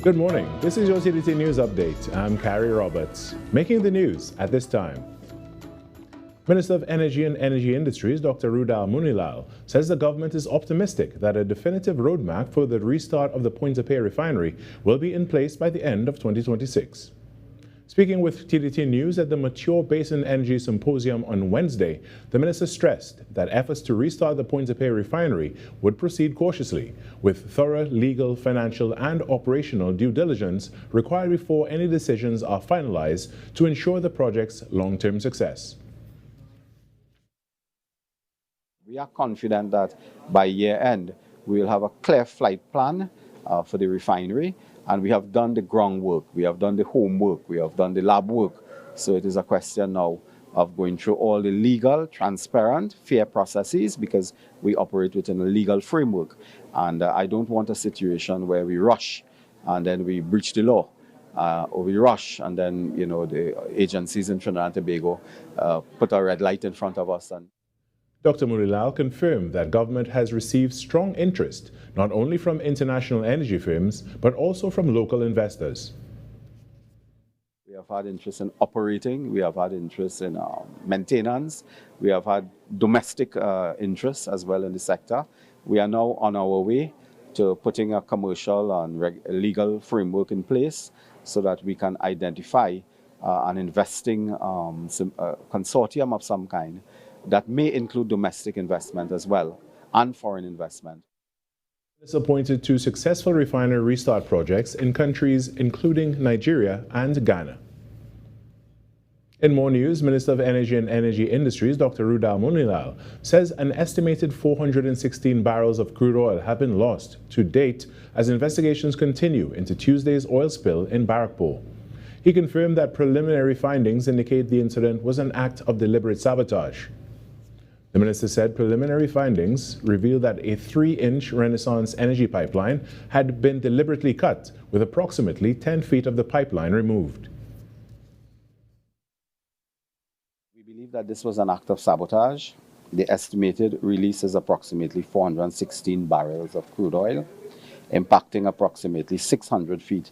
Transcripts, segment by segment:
Good morning. This is your TDT News Update. I'm Carrie Roberts. Making the news at this time. Minister of Energy and Energy Industries, Dr. Rudal Munilal, says the government is optimistic that a definitive roadmap for the restart of the Point-A-Pay refinery will be in place by the end of 2026. Speaking with TDT News at the Mature Basin Energy Symposium on Wednesday, the minister stressed that efforts to restart the Point-A-Pay refinery would proceed cautiously, with thorough legal, financial, and operational due diligence required before any decisions are finalized to ensure the project's long-term success. We are confident that by year end, we will have a clear flight plan for the refinery, and we have done the groundwork, we have done the homework, we have done the lab work. So it is a question now of going through all the legal, transparent, fair processes, because we operate within a legal framework. And I don't want a situation where we rush and then we breach the law, or we rush and then, the agencies in Trinidad and Tobago put a red light in front of us. Dr. Munilal confirmed that government has received strong interest, not only from international energy firms, but also from local investors. We have had interest in operating, we have had interest in maintenance, we have had domestic interests as well in the sector. We are now on our way to putting a commercial and legal framework in place so that we can identify an investing consortium of some kind that may include domestic investment as well and foreign investment. This pointed to successful refinery restart projects in countries including Nigeria and Ghana. In more news, Minister of Energy and Energy Industries, Dr. Rudal Munilal, says an estimated 416 barrels of crude oil have been lost to date as investigations continue into Tuesday's oil spill in Barrackpore. He confirmed that preliminary findings indicate the incident was an act of deliberate sabotage. The minister said preliminary findings revealed that a 3-inch Renaissance energy pipeline had been deliberately cut, with approximately 10 feet of the pipeline removed. We believe that this was an act of sabotage. The estimated release is approximately 416 barrels of crude oil, impacting approximately 600 feet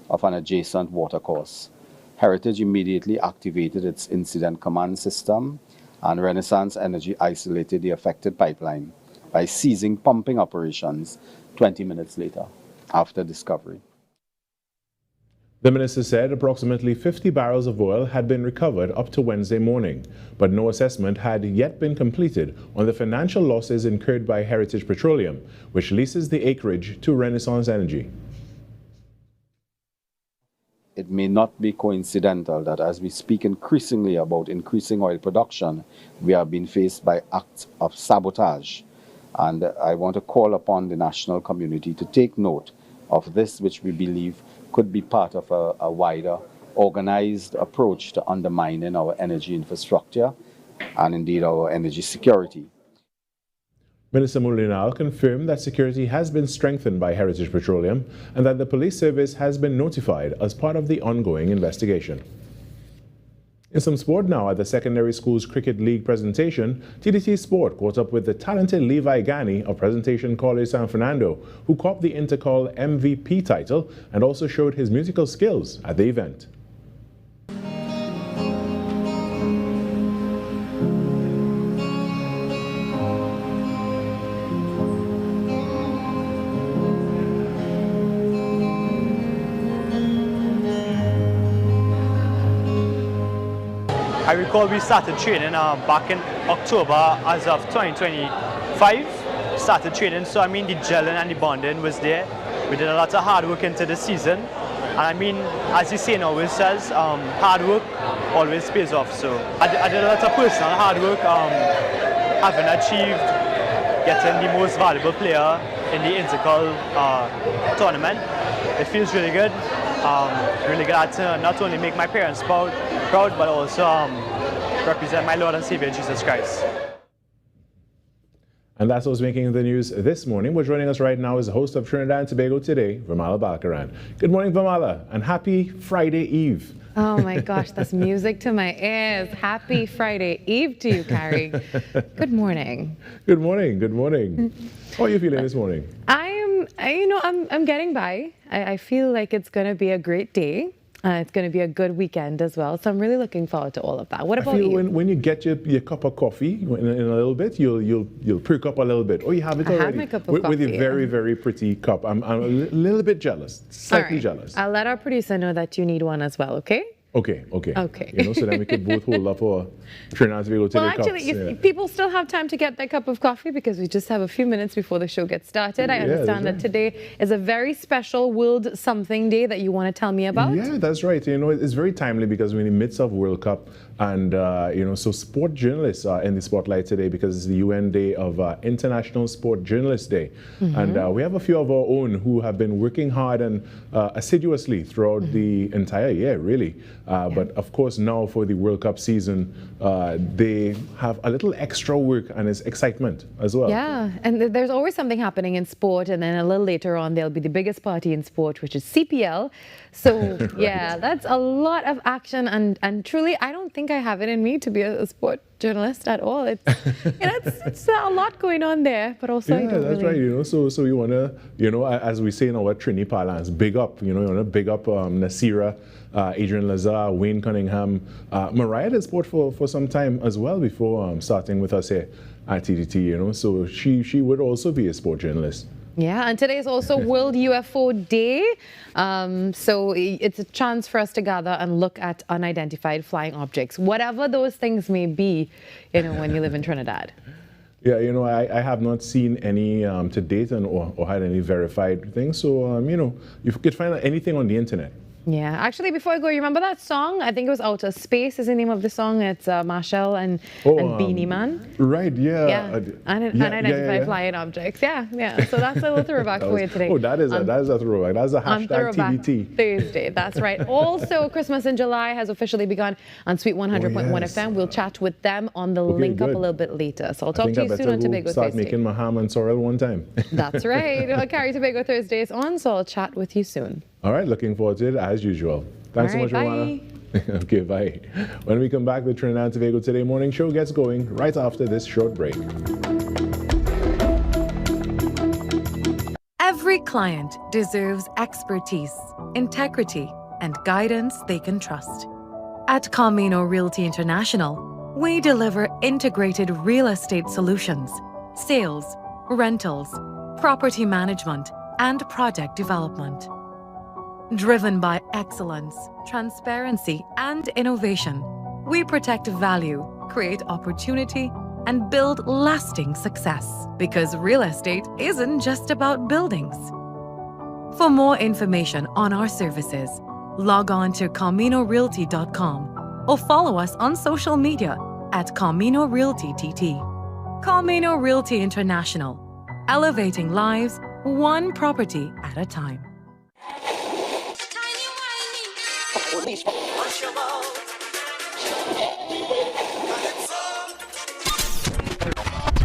of an adjacent watercourse. Heritage immediately activated its incident command system, and Renaissance Energy isolated the affected pipeline by ceasing pumping operations 20 minutes later after discovery. The minister said approximately 50 barrels of oil had been recovered up to Wednesday morning, but no assessment had yet been completed on the financial losses incurred by Heritage Petroleum, which leases the acreage to Renaissance Energy. It may not be coincidental that as we speak increasingly about increasing oil production, we are being faced by acts of sabotage. And I want to call upon the national community to take note of this, which we believe could be part of a wider organized approach to undermining our energy infrastructure and indeed our energy security. Minister Munilal confirmed that security has been strengthened by Heritage Petroleum and that the police service has been notified as part of the ongoing investigation. In some sport now, at the Secondary Schools Cricket League presentation, TDT Sport caught up with the talented Levi Gani of Presentation College San Fernando, who copped the Intercol MVP title and also showed his musical skills at the event. I recall we started training back in October as of 2025. Started training, so the gelling and the bonding was there. We did a lot of hard work into the season. And as the saying always says, hard work always pays off. So I did a lot of personal hard work, having achieved getting the most valuable player in the Intercol tournament. It feels really good. Really glad to not only make my parents proud, but also represent my Lord and Savior Jesus Christ. And that's what's making the news this morning. But joining us right now is the host of Trinidad and Tobago Today, Virmala Balkaran. Good morning, Virmala, and happy Friday Eve. Oh my gosh, that's music to my ears. Happy Friday Eve to you, Carrie. Good morning. Good morning, good morning. How are you feeling this morning? I am I'm getting by. I feel like it's going to be a great day. It's going to be a good weekend as well. So I'm really looking forward to all of that. What about you? When you get your cup of coffee in a little bit, you'll perk up a little bit. Oh, you have it already. I have my cup of coffee. With a very, very pretty cup. I'm a little bit jealous, slightly jealous. I'll let our producer know that you need one as well, okay? Okay. Okay. So then we could both hold up our Trinidad and Tobago Today cups. Well, actually, people still have time to get their cup of coffee because we just have a few minutes before the show gets started. I understand that today is a very special World Something Day that you want to tell me about. Yeah, that's right. It's very timely because we're in the midst of World Cup. And, so sport journalists are in the spotlight today because it's the UN Day of International Sport Journalists Day. And we have a few of our own who have been working hard and assiduously throughout the entire year, really. But of course, now for the World Cup season, they have a little extra work and it's excitement as well. Yeah, and there's always something happening in sport. And then a little later on, there'll be the biggest party in sport, which is CPL. So, right. Yeah, that's a lot of action. And truly, I don't think I have it in me to be a sport journalist at all. It's a lot going on there, but also I don't that's really... right. So you want to, as we say in our Trini parlance, big up. You want to big up Nasira, Adrian Lazar, Wayne Cunningham. Mariah did sport for some time as well before starting with us here at TDT. So she would also be a sport journalist. Yeah, and today is also World UFO Day. So it's a chance for us to gather and look at unidentified flying objects, whatever those things may be, when you live in Trinidad. Yeah, I have not seen any to date or had any verified things. So, you could find anything on the internet. Yeah, actually, before I go, you remember that song? I think it was Outer Space is the name of the song. It's Marshall and Beanie Man. Right, yeah. Yeah, unidentified flying objects. Yeah. So that's a little throwback for you today. Oh, that is a throwback. That's a hashtag TBT. Thursday, that's right. Also, Christmas in July has officially begun on Sweet 100.1 FM. We'll chat with them on the link up a little bit later. So I'll talk to you soon on Tobago Thursday. Start making my ham and sorrel one time. That's right. Carry Tobago Thursdays on, so I'll chat with you soon. All right, looking forward to it as usual. Thanks so much, Virmala. Okay, bye. When we come back, the Trinidad and Tobago Today morning show gets going right after this short break. Every client deserves expertise, integrity, and guidance they can trust. At Camino Realty International, we deliver integrated real estate solutions, sales, rentals, property management, and project development. Driven by excellence, transparency, and innovation, we protect value, create opportunity, and build lasting success. Because real estate isn't just about buildings. For more information on our services, log on to CaminoRealty.com or follow us on social media at Camino Realty TT. Camino Realty International, elevating lives one property at a time.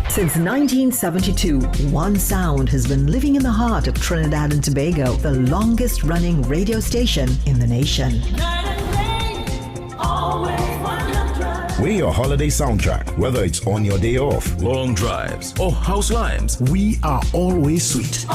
Since 1972, one sound has been living in the heart of Trinidad and Tobago, the longest running radio station in the nation. We're your holiday soundtrack, whether it's on your day off, long drives, or house lives. We are always sweet.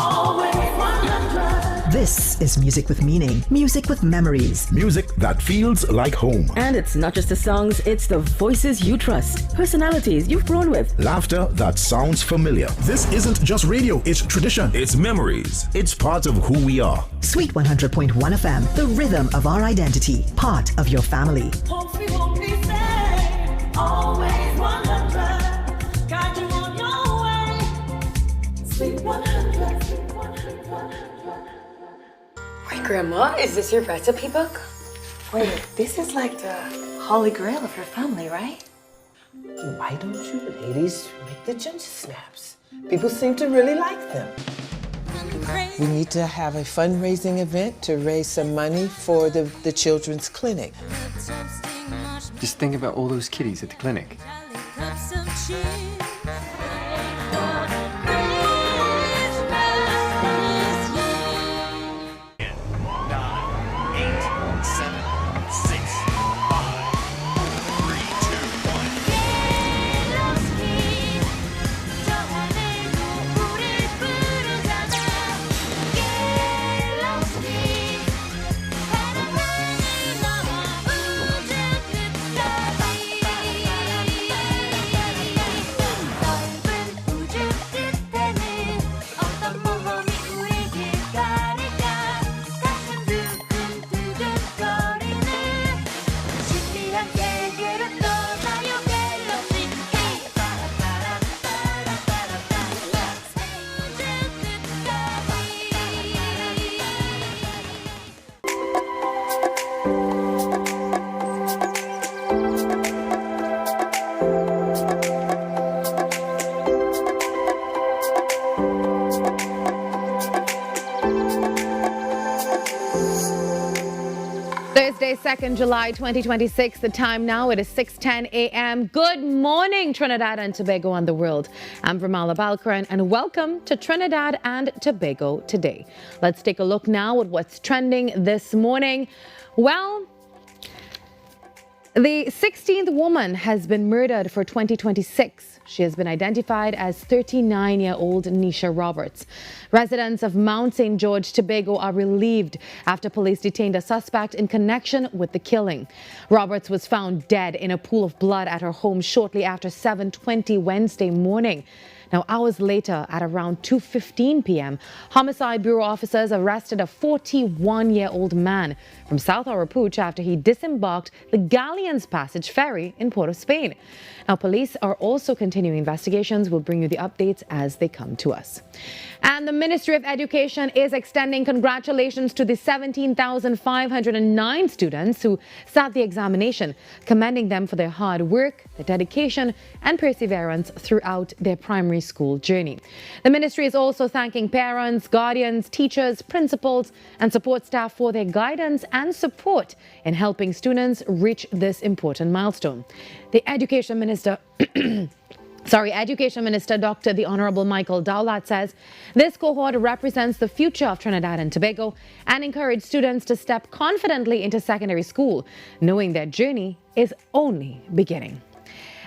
This is music with meaning, music with memories. Music that feels like home. And it's not just the songs, it's the voices you trust, personalities you've grown with. Laughter that sounds familiar. This isn't just radio, it's tradition. It's memories. It's part of who we are. Sweet 100.1 FM, the rhythm of our identity, part of your family. Always 100, guide you on your way. Sweet 100, sweet 100. Wait, Grandma, is this your recipe book? Wait, this is like the holy grail of your family, right? Why don't you ladies make the ginger snaps? People seem to really like them. We need to have a fundraising event to raise some money for the children's clinic. Just think about all those kiddies at the clinic. Thursday, 2nd July 2026. The time now, it is 6:10 a.m. Good morning, Trinidad and Tobago and the world. I'm Virmala Balkaran, and welcome to Trinidad and Tobago Today. Let's take a look now at what's trending this morning. Well, the 16th woman has been murdered for 2026. She has been identified as 39-year-old Nisha Roberts. Residents of Mount St. George, Tobago are relieved after police detained a suspect in connection with the killing. Roberts was found dead in a pool of blood at her home shortly after 7:20 Wednesday morning. Now, hours later, at around 2:15 p.m., Homicide Bureau officers arrested a 41-year-old man from South Arapuch after he disembarked the Galleons Passage ferry in Port of Spain. Now, police are also continuing investigations. We'll bring you the updates as they come to us. And the Ministry of Education is extending congratulations to the 17,509 students who sat the examination, commending them for their hard work, their dedication, and perseverance throughout their primary school journey. The ministry is also thanking parents, guardians, teachers, principals, and support staff for their guidance and support in helping students reach this important milestone. The Education Minister Education Minister Dr. the Honorable Michael Dowlat says this cohort represents the future of Trinidad and Tobago and encourage students to step confidently into secondary school, knowing their journey is only beginning.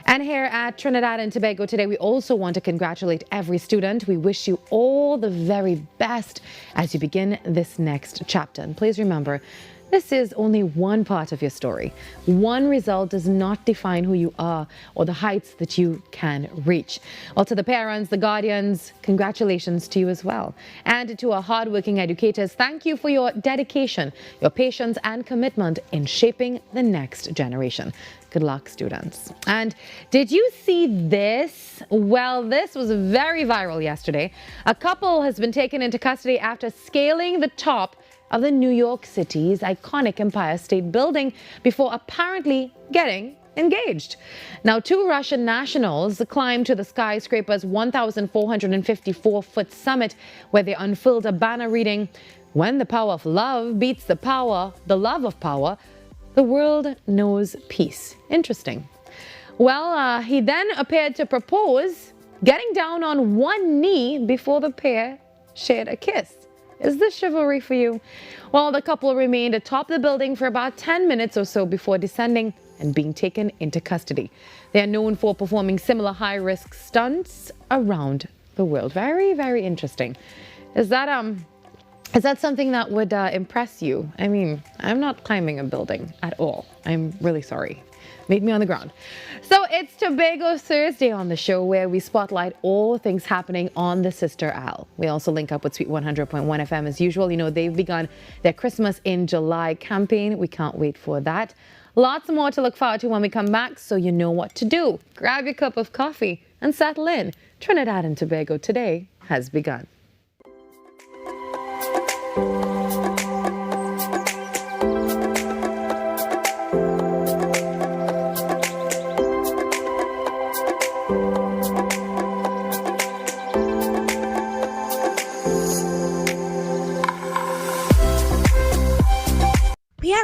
And here at Trinidad and Tobago Today, we also want to congratulate every student. We wish you all the very best as you begin this next chapter. And please remember, this is only one part of your story. One result does not define who you are or the heights that you can reach. Well, to the parents, the guardians, congratulations to you as well. And to our hardworking educators, thank you for your dedication, your patience and commitment in shaping the next generation. Good luck, students. And did you see this? Well, this was very viral yesterday. A couple has been taken into custody after scaling the top of the New York City's iconic Empire State Building before apparently getting engaged. Now, two Russian nationals climbed to the skyscraper's 1,454-foot summit, where they unfurled a banner reading, "When the power of love beats the love of power, the world knows peace." Interesting. Well, he then appeared to propose, getting down on one knee before the pair shared a kiss. Is this chivalry for you? Well, the couple remained atop the building for about 10 minutes or so before descending and being taken into custody. They are known for performing similar high-risk stunts around the world. Very, very interesting. Is that something that would impress you? I mean, I'm not climbing a building at all. I'm really sorry. Meet me on the ground. So it's Tobago Thursday on the show, where we spotlight all things happening on the Sister Isle. We also link up with Sweet 100.1 FM as usual. You know, they've begun their Christmas in July campaign. We can't wait for that. Lots more to look forward to when we come back, so you know what to do. Grab your cup of coffee and settle in. Trinidad and Tobago Today has begun.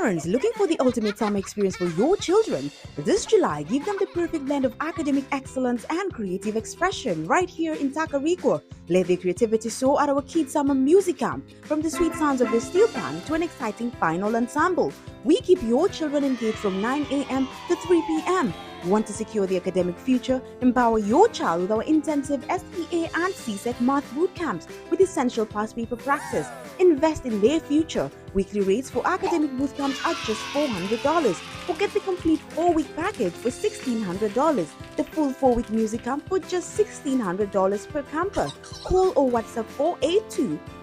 Parents looking for the ultimate summer experience for your children? This July, give them the perfect blend of academic excellence and creative expression right here in Tacarigua. Let their creativity soar at our Kids Summer Music Camp. From the sweet sounds of the steel pan to an exciting final ensemble, we keep your children engaged from 9 a.m. to 3 p.m. Want to secure the academic future? Empower your child with our intensive SEA and CSEC math boot camps with essential past paper practice. Invest in their future. Weekly rates for academic boot camps are just $400. Or get the complete 4-week package for $1,600. The full 4-week music camp for just $1,600 per camper. Call or WhatsApp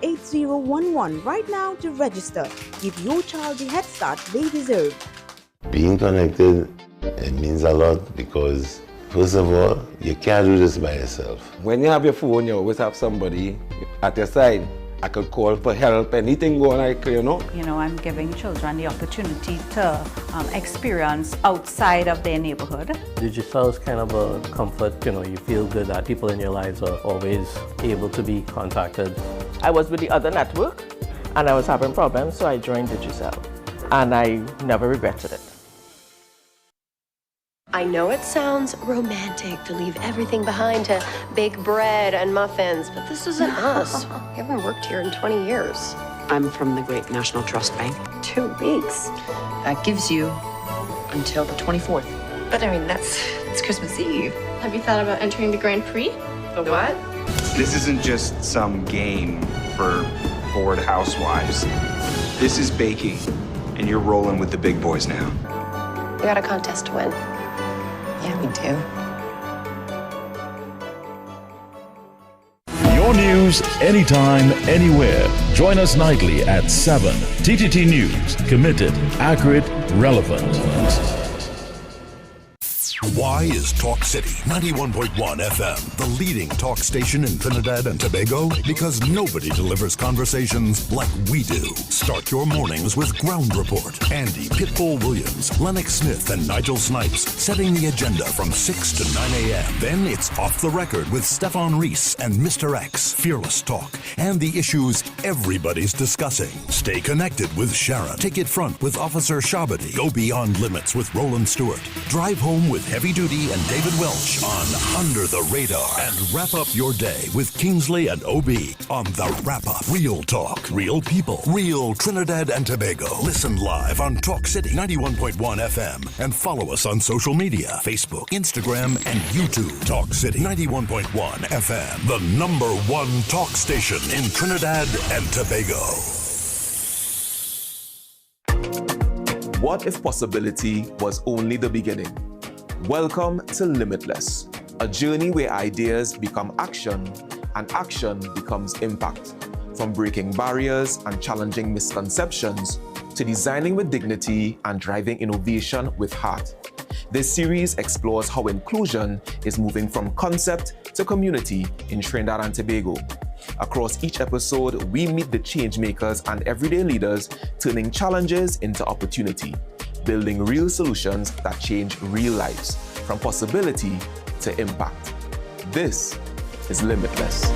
482-8011 right now to register. Give your child the head start they deserve. Being connected, it means a lot because, first of all, you can't do this by yourself. When you have your phone, you always have somebody at your side. I could call for help, anything going like, you know. You know, I'm giving children the opportunity to experience outside of their neighborhood. Digital is kind of a comfort, you know, you feel good that people in your lives are always able to be contacted. I was with the other network and I was having problems, so I joined Digicel. and I never regretted it. I know it sounds romantic to leave everything behind to bake bread and muffins, but this isn't us. We haven't worked here in 20 years. I'm from the Great National Trust Bank. 2 weeks. That gives you until the 24th. But I mean, it's Christmas Eve. Have you thought about entering the Grand Prix? The what? This isn't just some game for bored housewives. This is baking, and you're rolling with the big boys now. We got a contest to win. Yeah, we do. Your news anytime, anywhere. Join us nightly at 7. TTT News. Committed, accurate, relevant. Why is Talk City 91.1 FM the leading talk station in Trinidad and Tobago? Because nobody delivers conversations like we do. Start your mornings with Ground Report. Andy Pitbull Williams, Lennox Smith, and Nigel Snipes setting the agenda from 6 to 9 a.m. Then it's Off the Record with Stefan Reese and Mr. X, Fearless Talk, and the issues everybody's discussing. Stay connected with Sharon. Take it front with Officer Shabadi. Go beyond limits with Roland Stewart. Drive home with Heavy Duty and David Welch on Under the Radar. And wrap up your day with Kingsley and OB on The Wrap Up. Real talk, real people, real Trinidad and Tobago. Listen live on Talk City 91.1 FM and follow us on social media, Facebook, Instagram, and YouTube. Talk City 91.1 FM, the #1 talk station in Trinidad and Tobago. What if possibility was only the beginning? Welcome to Limitless, a journey where ideas become action and action becomes impact. From breaking barriers and challenging misconceptions to designing with dignity and driving innovation with heart. This series explores how inclusion is moving from concept to community in Trinidad and Tobago. Across each episode, we meet the change makers and everyday leaders turning challenges into opportunity, building real solutions that change real lives, from possibility to impact. This is Limitless.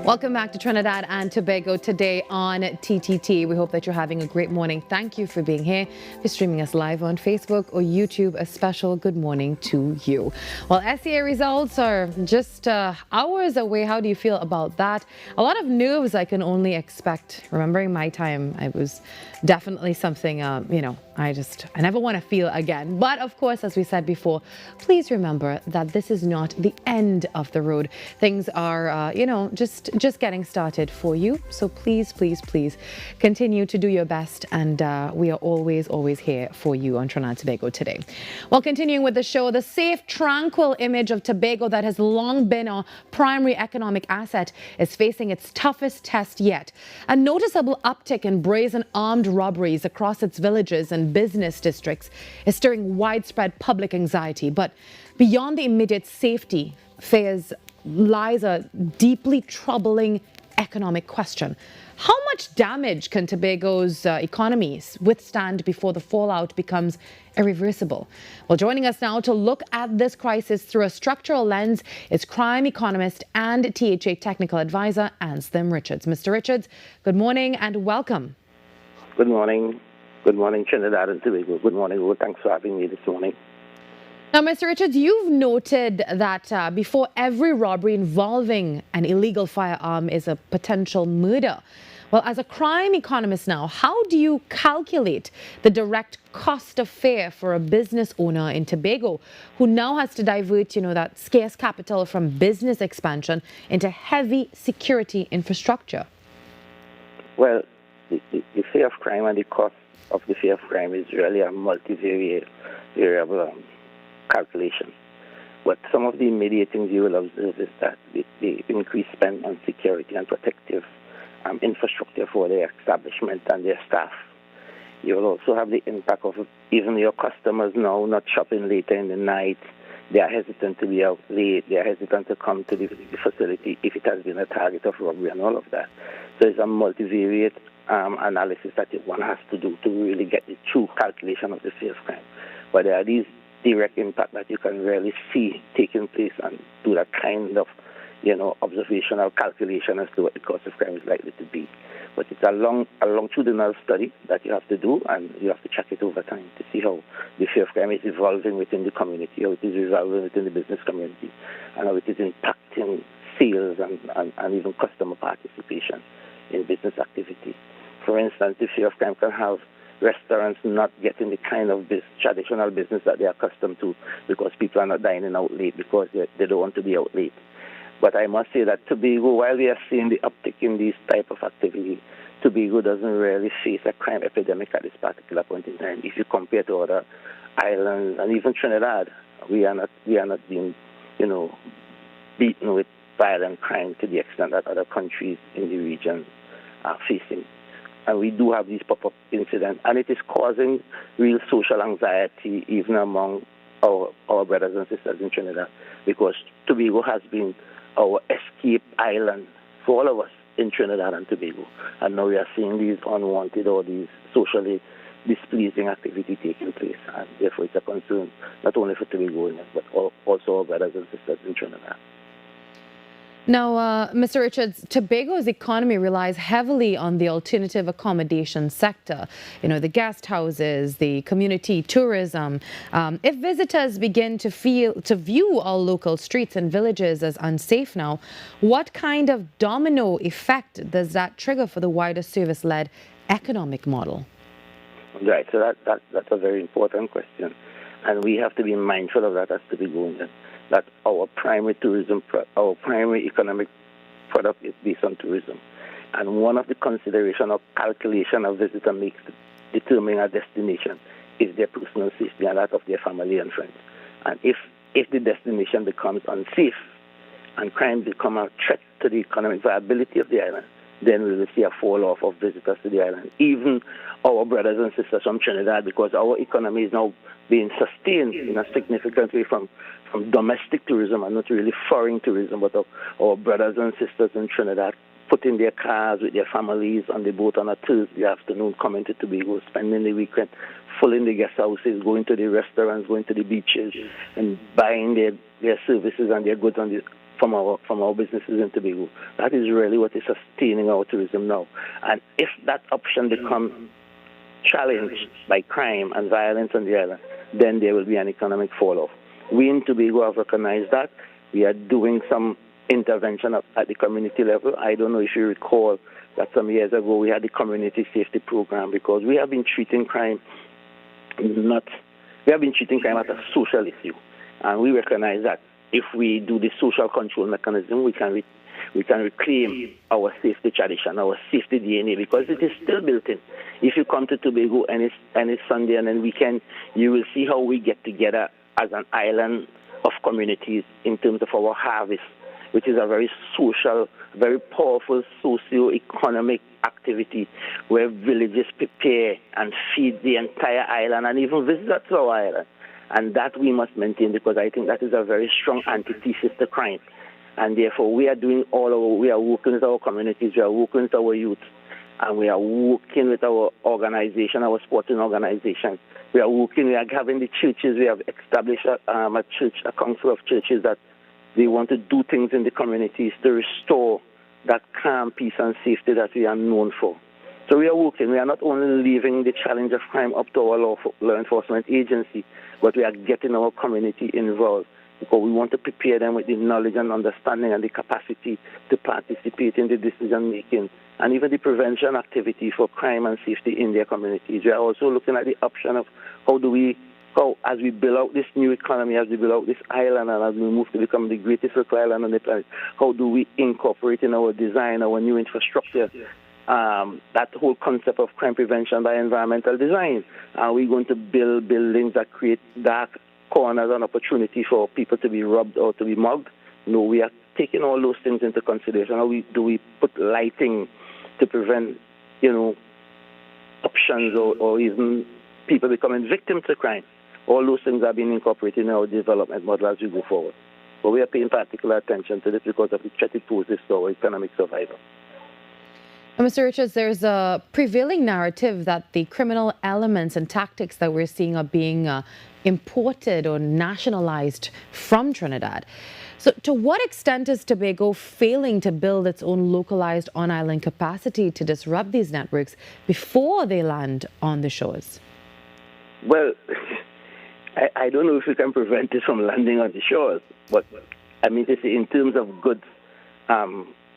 Welcome back to Trinidad and Tobago today on TTT. We hope that you're having a great morning. Thank you for being here. If you're streaming us live on Facebook or YouTube, a special good morning to you. Well, SEA results are just hours away. How do you feel about that? A lot of nerves I can only expect. Remembering my time, it was definitely something, I never want to feel again. But of course, as we said before, please remember that this is not the end of the road. Things are, just getting started for you. So please, please, please continue to do your best. And we are always here for you on Trinidad and Tobago today. Well, continuing with the show, the safe, tranquil image of Tobago that has long been a primary economic asset is facing its toughest test yet. A noticeable uptick in brazen armed robberies across its villages and business districts is stirring widespread public anxiety. But beyond the immediate safety fears lies a deeply troubling economic question. How much damage can Tobago's economies withstand before the fallout becomes irreversible? Well, joining us now to look at this crisis through a structural lens is crime economist and THA technical advisor Anselm Richards. Mr. Richards, good morning and welcome. Good morning. Good morning, Trinidad and Tobago. Good morning, Lou. Thanks for having me this morning. Now, Mr. Richards, you've noted that before every robbery involving an illegal firearm is a potential murder. Well, as a crime economist now, how do you calculate the direct cost of fare for a business owner in Tobago who now has to divert, that scarce capital from business expansion into heavy security infrastructure? Well, the fear of crime and the cost of the fear of crime is really a multivariable calculation. But some of the immediate things you will observe is that the increased spend on security and protective infrastructure for their establishment and their staff. You will also have the impact of even your customers now not shopping later in the night. They are hesitant to be out late. They are hesitant to come to the facility if it has been a target of robbery and all of that. So it's a multivariate analysis that one has to do to really get the true calculation of the fear of crime. But there are these direct impact that you can really see taking place and do that kind of observational calculation as to what the cost of crime is likely to be. But it's a longitudinal study that you have to do, and you have to check it over time to see how the fear of crime is evolving within the community, how it is evolving within the business community, and how it is impacting sales and even customer participation in business activity. For instance, the fear of crime can have restaurants not getting the kind of traditional business that they are accustomed to because people are not dining out late because they don't want to be out late. But I must say that Tobago, while we are seeing the uptick in these type of activity, Tobago doesn't really face a crime epidemic at this particular point in time. If you compare to other islands and even Trinidad, we are not being, beaten with violent crime to the extent that other countries in the region are facing. And we do have these pop-up incidents, and it is causing real social anxiety even among our brothers and sisters in Trinidad, because Tobago has been our escape island for all of us in Trinidad and Tobago. And now we are seeing these unwanted or these socially displeasing activity taking place. And therefore it's a concern not only for Tobagoans, but also our brothers and sisters in Trinidad. Now, Mr. Richards, Tobago's economy relies heavily on the alternative accommodation sector. The guest houses, the community tourism. If visitors begin to view our local streets and villages as unsafe now, what kind of domino effect does that trigger for the wider service-led economic model? Right, so that's a very important question. And we have to be mindful of that as Tobagoans. That our primary economic product is based on tourism. And one of the consideration of calculation a visitor makes to determine a destination is their personal safety and that of their family and friends. And if the destination becomes unsafe and crime become a threat to the economic viability of the island, then we will see a fall off of visitors to the island. Even our brothers and sisters from Trinidad, because our economy is now being sustained in a significant way from domestic tourism and not really foreign tourism, but our brothers and sisters in Trinidad putting their cars with their families on the boat on a Thursday afternoon, coming to Tobago, spending the weekend, filling the guest houses, going to the restaurants, going to the beaches, and buying their services and their goods from our businesses in Tobago. That is really what is sustaining our tourism now. And if that option becomes challenged by crime and violence on the island, then there will be an economic fall-off. We in Tobago have recognized that. We are doing some intervention at the community level. I don't know if you recall that some years ago we had the community safety program, because we have been treating crime as a social issue. And we recognize that if we do the social control mechanism, we can reclaim our safety tradition, our safety DNA, because it is still built in. If you come to Tobago and it's Sunday and then weekend, you will see how we get together as an island of communities in terms of our harvest, which is a very social, very powerful socio-economic activity where villages prepare and feed the entire island and even visitors to our island. And that we must maintain, because I think that is a very strong antithesis to crime. And therefore we are working with our communities, we are working with our youth, and we are working with our organization, our sporting organizations. We are having the churches, we have established a council of churches that they want to do things in the communities to restore that calm, peace and safety that we are known for. So we are working. We are not only leaving the challenge of crime up to our law enforcement agency, but we are getting our community involved because we want to prepare them with the knowledge and understanding and the capacity to participate in the decision-making and even the prevention activity for crime and safety in their communities. We are also looking at the option of how as we build out this new economy, as we build out this island, and as we move to become the greatest local island on the planet, how do we incorporate in our design, our new infrastructure, that whole concept of crime prevention by environmental design? Are we going to build buildings that create dark corners and opportunity for people to be robbed or to be mugged? No, we are taking all those things into consideration. How do we put lighting to prevent, options or even people becoming victims to crime? All those things are being incorporated in our development model as we go forward. But we are paying particular attention to this because of the threat it poses to our economic survival. Mr. Richards, there's a prevailing narrative that the criminal elements and tactics that we're seeing are being imported or nationalized from Trinidad. So to what extent is Tobago failing to build its own localized on-island capacity to disrupt these networks before they land on the shores? Well, I don't know if we can prevent it from landing on the shores, but I mean to say in terms of goods,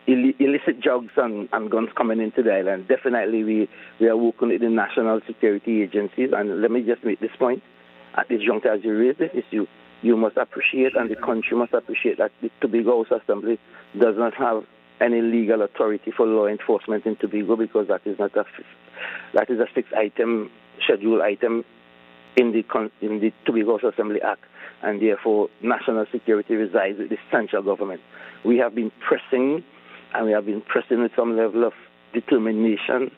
illicit drugs and guns coming into the island, definitely we are working with the national security agencies. And let me just make this point. At this juncture, as you raise this issue, you must appreciate and the country must appreciate that the Tobago House Assembly does not have any legal authority for law enforcement in Tobago because that is a fixed item, scheduled item in the Tobago House Assembly Act, and therefore national security resides with the central government. We have been pressing, and we have been pressing with some level of determination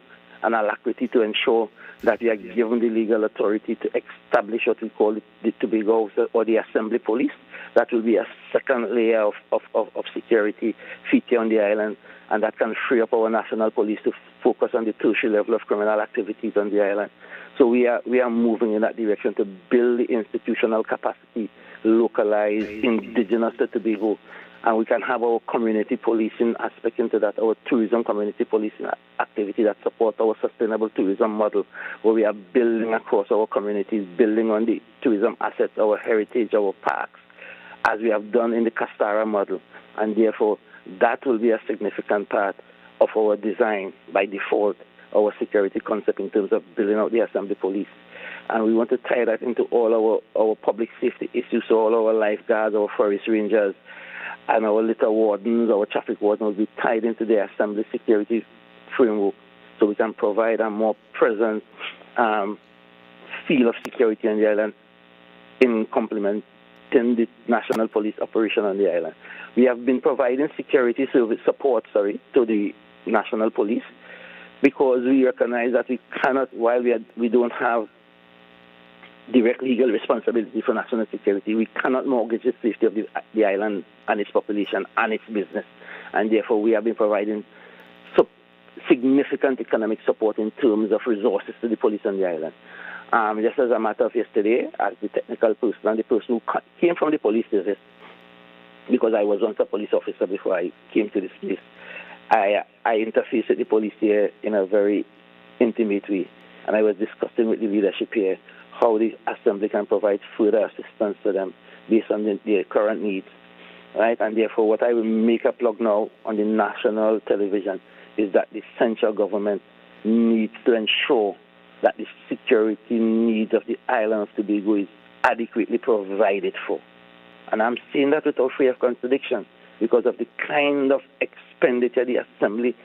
and alacrity to ensure that we are given the legal authority to establish what we call the Tobago House or the Assembly Police. That will be a second layer of security feature on the island, and that can free up our national police to focus on the tertiary level of criminal activities on the island. So we are moving in that direction to build the institutional capacity, localized, indigenous to Tobago, and we can have our community policing aspect into that, our tourism community policing activity that supports our sustainable tourism model, where we are building across our communities, building on the tourism assets, our heritage, our parks, as we have done in the Castara model. And therefore, that will be a significant part of our design by default, our security concept in terms of building out the Assembly Police. And we want to tie that into all our public safety issues, so all our lifeguards, our forest rangers, and our litter wardens, our traffic wardens will be tied into the Assembly security framework so we can provide a more present feel of security on the island in complementing the national police operation on the island. We have been providing security service support, to the national police, because we recognize that we cannot, while we don't have direct legal responsibility for national security, we cannot mortgage the safety of the island and its population and its business. And therefore, we have been providing significant economic support in terms of resources to the police on the island. Just as a matter of yesterday, as the technical person and the person who came from the police service, because I was once a police officer before I came to this place, I interfaced with the police here in a very intimate way, and I was discussing with the leadership here how the Assembly can provide further assistance to them based on their current needs, right? And therefore, what I will make a plug now on the national television is that the central government needs to ensure that the security needs of the island of Tobago is adequately provided for. And I'm saying that without fear of contradiction because of the kind of expenditure the Assembly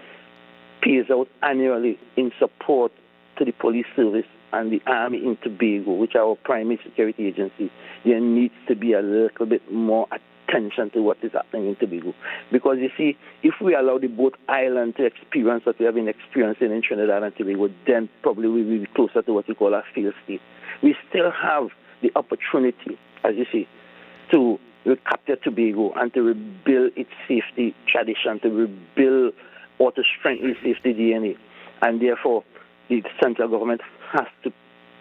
pays out annually in support to the police service and the Army in Tobago, which are our primary security agency. There needs to be a little bit more attention to what is happening in Tobago. Because you see, if we allow the both island to experience what we have been experiencing in Trinidad and Tobago, then probably we will be closer to what we call a failed state. We still have the opportunity, as you see, to recapture Tobago and to rebuild its safety tradition, to rebuild or to strengthen its safety DNA. And therefore, the central government has to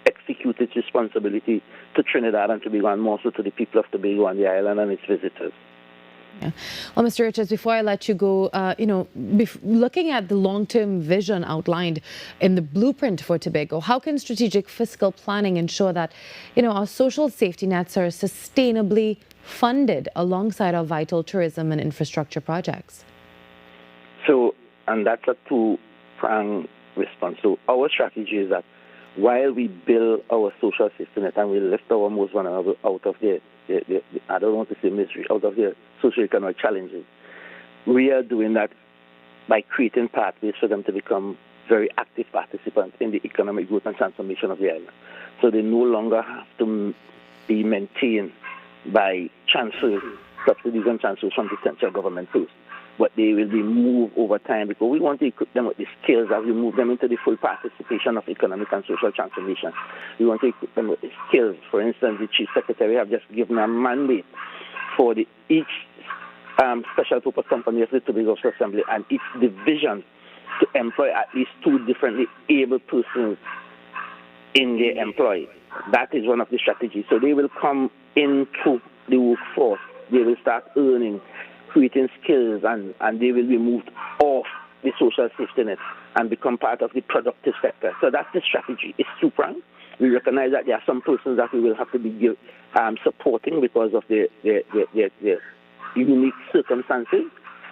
execute its responsibility to Trinidad and Tobago and more so to the people of Tobago and the island and its visitors. Yeah. Well, Mr. Richards, before I let you go, looking at the long-term vision outlined in the blueprint for Tobago, how can strategic fiscal planning ensure that, our social safety nets are sustainably funded alongside our vital tourism and infrastructure projects? So, and that's a two-pronged response. So our strategy is that while we build our social safety net and we lift our most vulnerable out of the I don't want to say misery, out of their socioeconomic challenges, we are doing that by creating pathways for them to become very active participants in the economic growth and transformation of the island. So they no longer have to be maintained by transfers, subsidies and transfers from the central government first, but they will be moved over time because we want to equip them with the skills as we move them into the full participation of economic and social transformation. We want to equip them with the skills. For instance, the Chief Secretary have just given a mandate for each special purpose company of the Tobago Assembly and each division to employ at least 2 differently able persons in their employ. That is one of the strategies. So they will come into the workforce. They will start earning, creating skills, and they will be moved off the social safety net and become part of the productive sector. So that's the strategy. It's two-pronged. We recognize that there are some persons that we will have to be supporting because of their unique circumstances,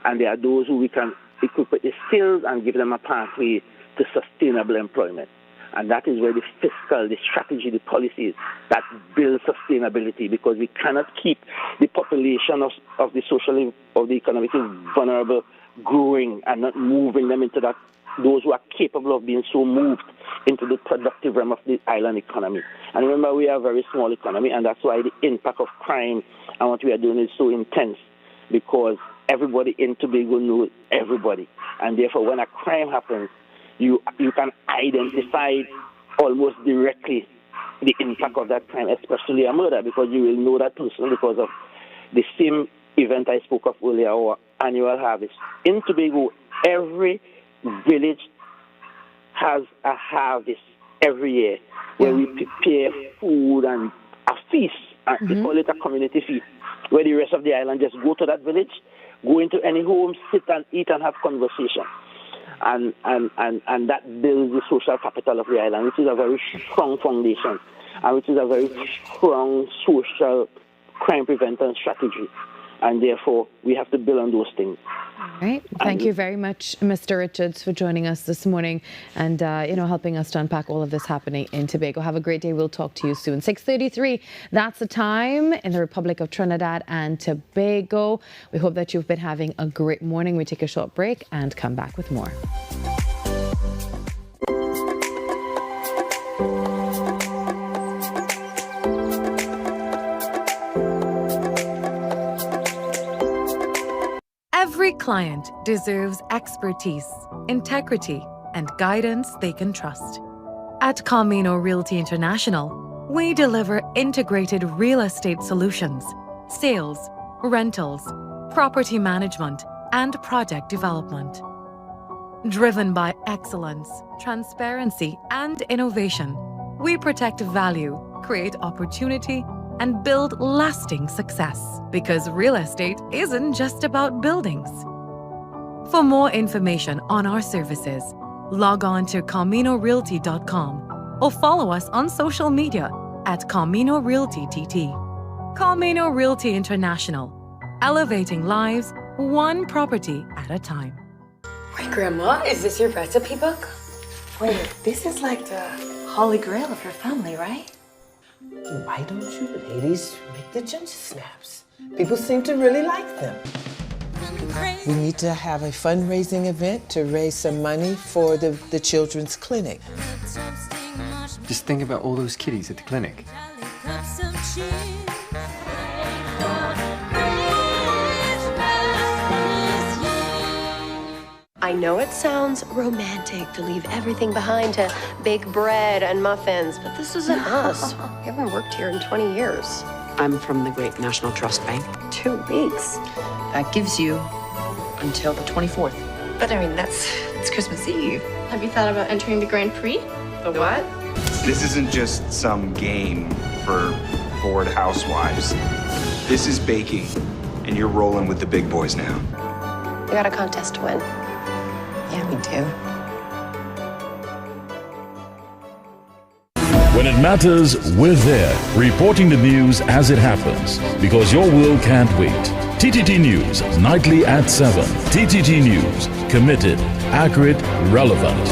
and there are those who we can equip with the skills and give them a pathway to sustainable employment. And that is where the fiscal, the strategy, the policies that build sustainability, because we cannot keep the population of the socially or the economically vulnerable growing and not moving them into that, those who are capable of being so moved into the productive realm of the island economy. And remember, we are a very small economy, and that's why the impact of crime and what we are doing is so intense, because everybody in Tobago knows everybody. And therefore, when a crime happens, you can identify almost directly the impact of that crime, especially a murder, because you will know that person because of the same event I spoke of earlier, our annual harvest. In Tobago, every village has a harvest every year where we prepare food and a feast. They call it a community feast, where the rest of the island just go to that village, go into any home, sit and eat and have conversation. And that builds the social capital of the island, which is a very strong foundation and which is a very strong social crime prevention strategy. And therefore, we have to build on those things. All right. Thank you very much, Mr. Richards, for joining us this morning and, helping us to unpack all of this happening in Tobago. Have a great day. We'll talk to you soon. 6:33, that's the time in the Republic of Trinidad and Tobago. We hope that you've been having a great morning. We take a short break and come back with more. Every client deserves expertise, integrity, and guidance they can trust. At Camino Realty International, we deliver integrated real estate solutions, sales, rentals, property management, and project development. Driven by excellence, transparency, and innovation, we protect value, create opportunity, and build lasting success, because real estate isn't just about buildings. For more information on our services, log on to CaminoRealty.com or follow us on social media at Camino Realty TT. Camino Realty International, elevating lives one property at a time. Wait, Grandma, is this your recipe book? Wait, this is like the holy grail of your family, right? Why don't you ladies make the ginger snaps? People seem to really like them. We need to have a fundraising event to raise some money for the children's clinic. Just think about all those kiddies at the clinic. I know it sounds romantic to leave everything behind to bake bread and muffins, but this isn't us. We haven't worked here in 20 years. I'm from the Great National Trust Bank. 2 weeks. That gives you until the 24th. But I mean, it's Christmas Eve. Have you thought about entering the Grand Prix? The what? This isn't just some game for bored housewives. This is baking, and you're rolling with the big boys now. We got a contest to win. Yeah, we do. When it matters, we're there, reporting the news as it happens, because your world can't wait. TTT News, nightly at 7. TTT News, committed, accurate, relevant.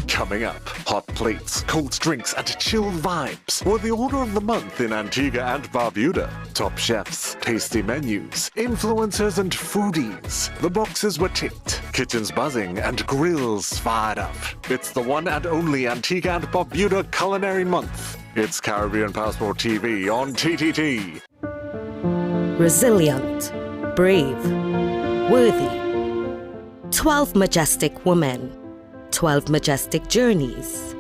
Coming up, hot plates, cold drinks, and chilled vibes were the order of the month in Antigua and Barbuda. Top chefs, tasty menus, influencers, and foodies. The boxes were ticked, kitchens buzzing, and grills fired up. It's the one and only Antigua and Barbuda Culinary Month. It's Caribbean Passport TV on TTT. Resilient, brave, worthy. 12 majestic women. 12 majestic journeys.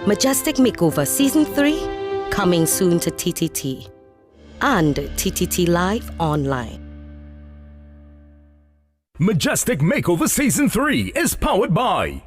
Majestic Makeover Season 3, coming soon to TTT and TTT Live Online. Majestic Makeover Season 3 is powered by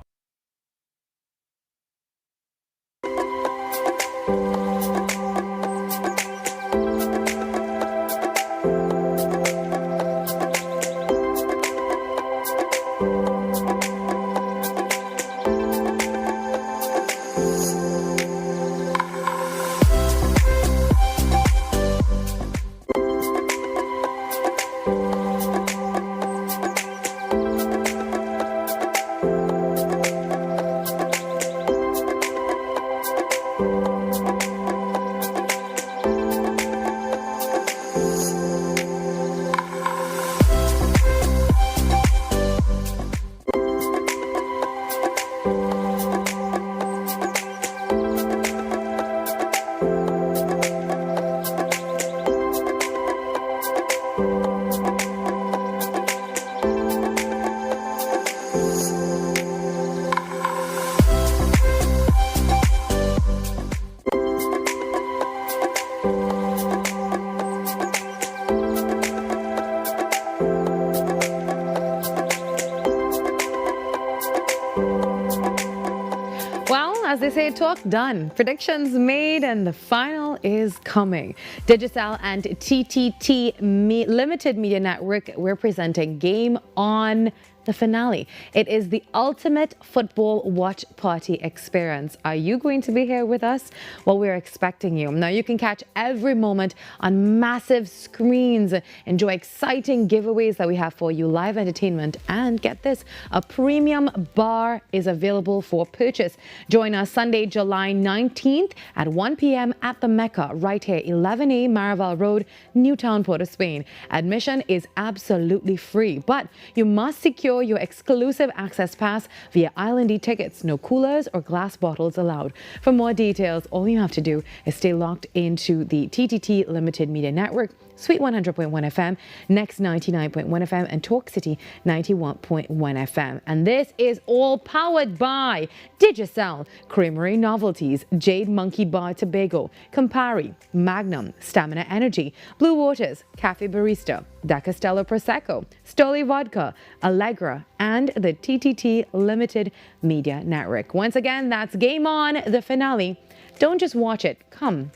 As they say, talk done. Predictions made and the final is coming. Digicel and TTT Limited Media Network, we're presenting Game On, the finale. It is the ultimate football watch party experience. Are you going to be here with us? Well, we're expecting you. Now, you can catch every moment on massive screens, enjoy exciting giveaways that we have for you, live entertainment, and get this, a premium bar is available for purchase. Join us Sunday, July 19th at 1 p.m. at the Mecca, right here, 11A Maraval Road, Newtown, Port of Spain. Admission is absolutely free, but you must secure your exclusive access pass via Island tickets. No coolers or glass bottles allowed. For more details, all you have to do is stay locked into the TTT Limited Media Network, Sweet 100.1 FM, Next 99.1 FM, and Talk City 91.1 FM. And this is all powered by Digicel, Creamery Novelties, Jade Monkey Bar Tobago, Campari, Magnum, Stamina Energy, Blue Waters, Cafe Barista, Da Castello Prosecco, Stoli Vodka, Allegra, and the TTT Limited Media Network. Once again, that's Game On, the finale. Don't just watch it. Come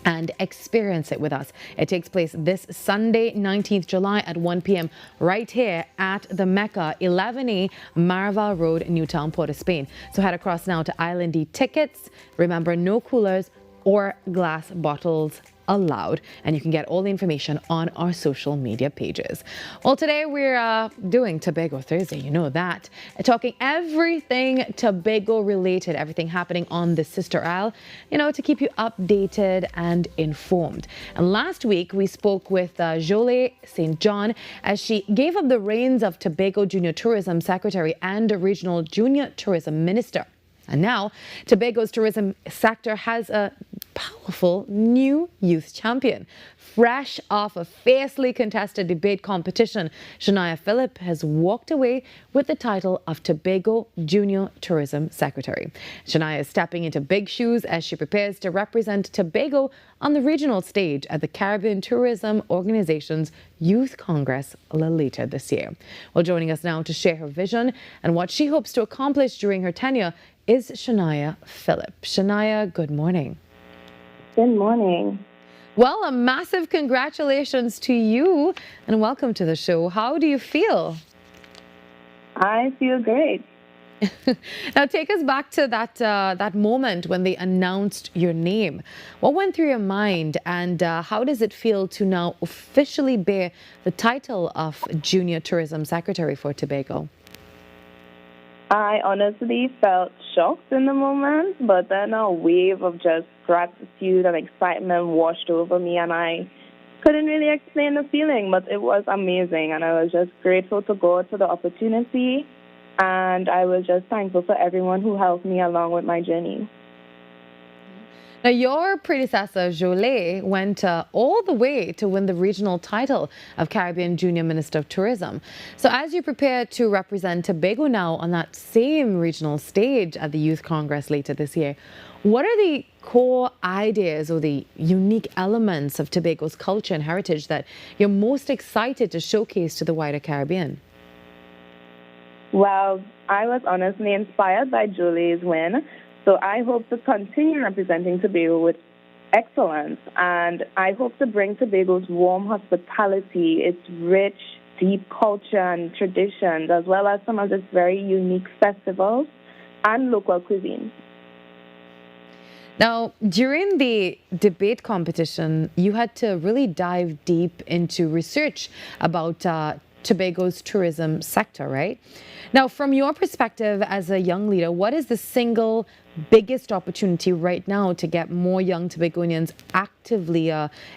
and experience it with us. It takes place this Sunday, 19th July at 1 p.m. right here at the Mecca, 11A Maraval Road, Newtown, Port of Spain. So head across now to Island tickets. Remember, no coolers or glass bottles allowed, and you can get all the information on our social media pages. Well, today we're doing Tobago Thursday, you know that. Talking everything Tobago related, everything happening on the Sister Isle, you know, to keep you updated and informed. And last week we spoke with Jolie St. John as she gave up the reins of Tobago Junior Tourism Secretary and Regional Junior Tourism Minister. And now, Tobago's tourism sector has a powerful new youth champion. fresh off a fiercely contested debate competition, Shania Phillip has walked away with the title of Tobago Junior Tourism Secretary. Shania is stepping into big shoes as she prepares to represent Tobago on the regional stage at the Caribbean Tourism Organization's Youth Congress a little later this year. Well, joining us now to share her vision and what she hopes to accomplish during her tenure is Shania Phillip. Shania, good morning. Good morning. Well, a massive congratulations to you and welcome to the show. How do you feel? I feel great. Now, take us back to that moment when they announced your name. What went through your mind, and how does it feel to now officially bear the title of Junior Tourism Secretary for Tobago? I honestly felt shocked in the moment, but then a wave of just gratitude and excitement washed over me, and I couldn't really explain the feeling, but it was amazing, and I was just grateful to God for the opportunity. And I was just thankful for everyone who helped me along with my journey. Now, your predecessor, Jolie, went all the way to win the regional title of Caribbean Junior Minister of Tourism. So as you prepare to represent Tobago now on that same regional stage at the Youth Congress later this year, what are the core ideas or the unique elements of Tobago's culture and heritage that you're most excited to showcase to the wider Caribbean? Well, I was honestly inspired by Julie's win, so I hope to continue representing Tobago with excellence, and I hope to bring Tobago's warm hospitality, its rich, deep culture and traditions, as well as some of its very unique festivals and local cuisine. Now, during the debate competition, you had to really dive deep into research about Tobago's tourism sector, right? Now, from your perspective as a young leader, what is the single biggest opportunity right now to get more young Tobagoans actively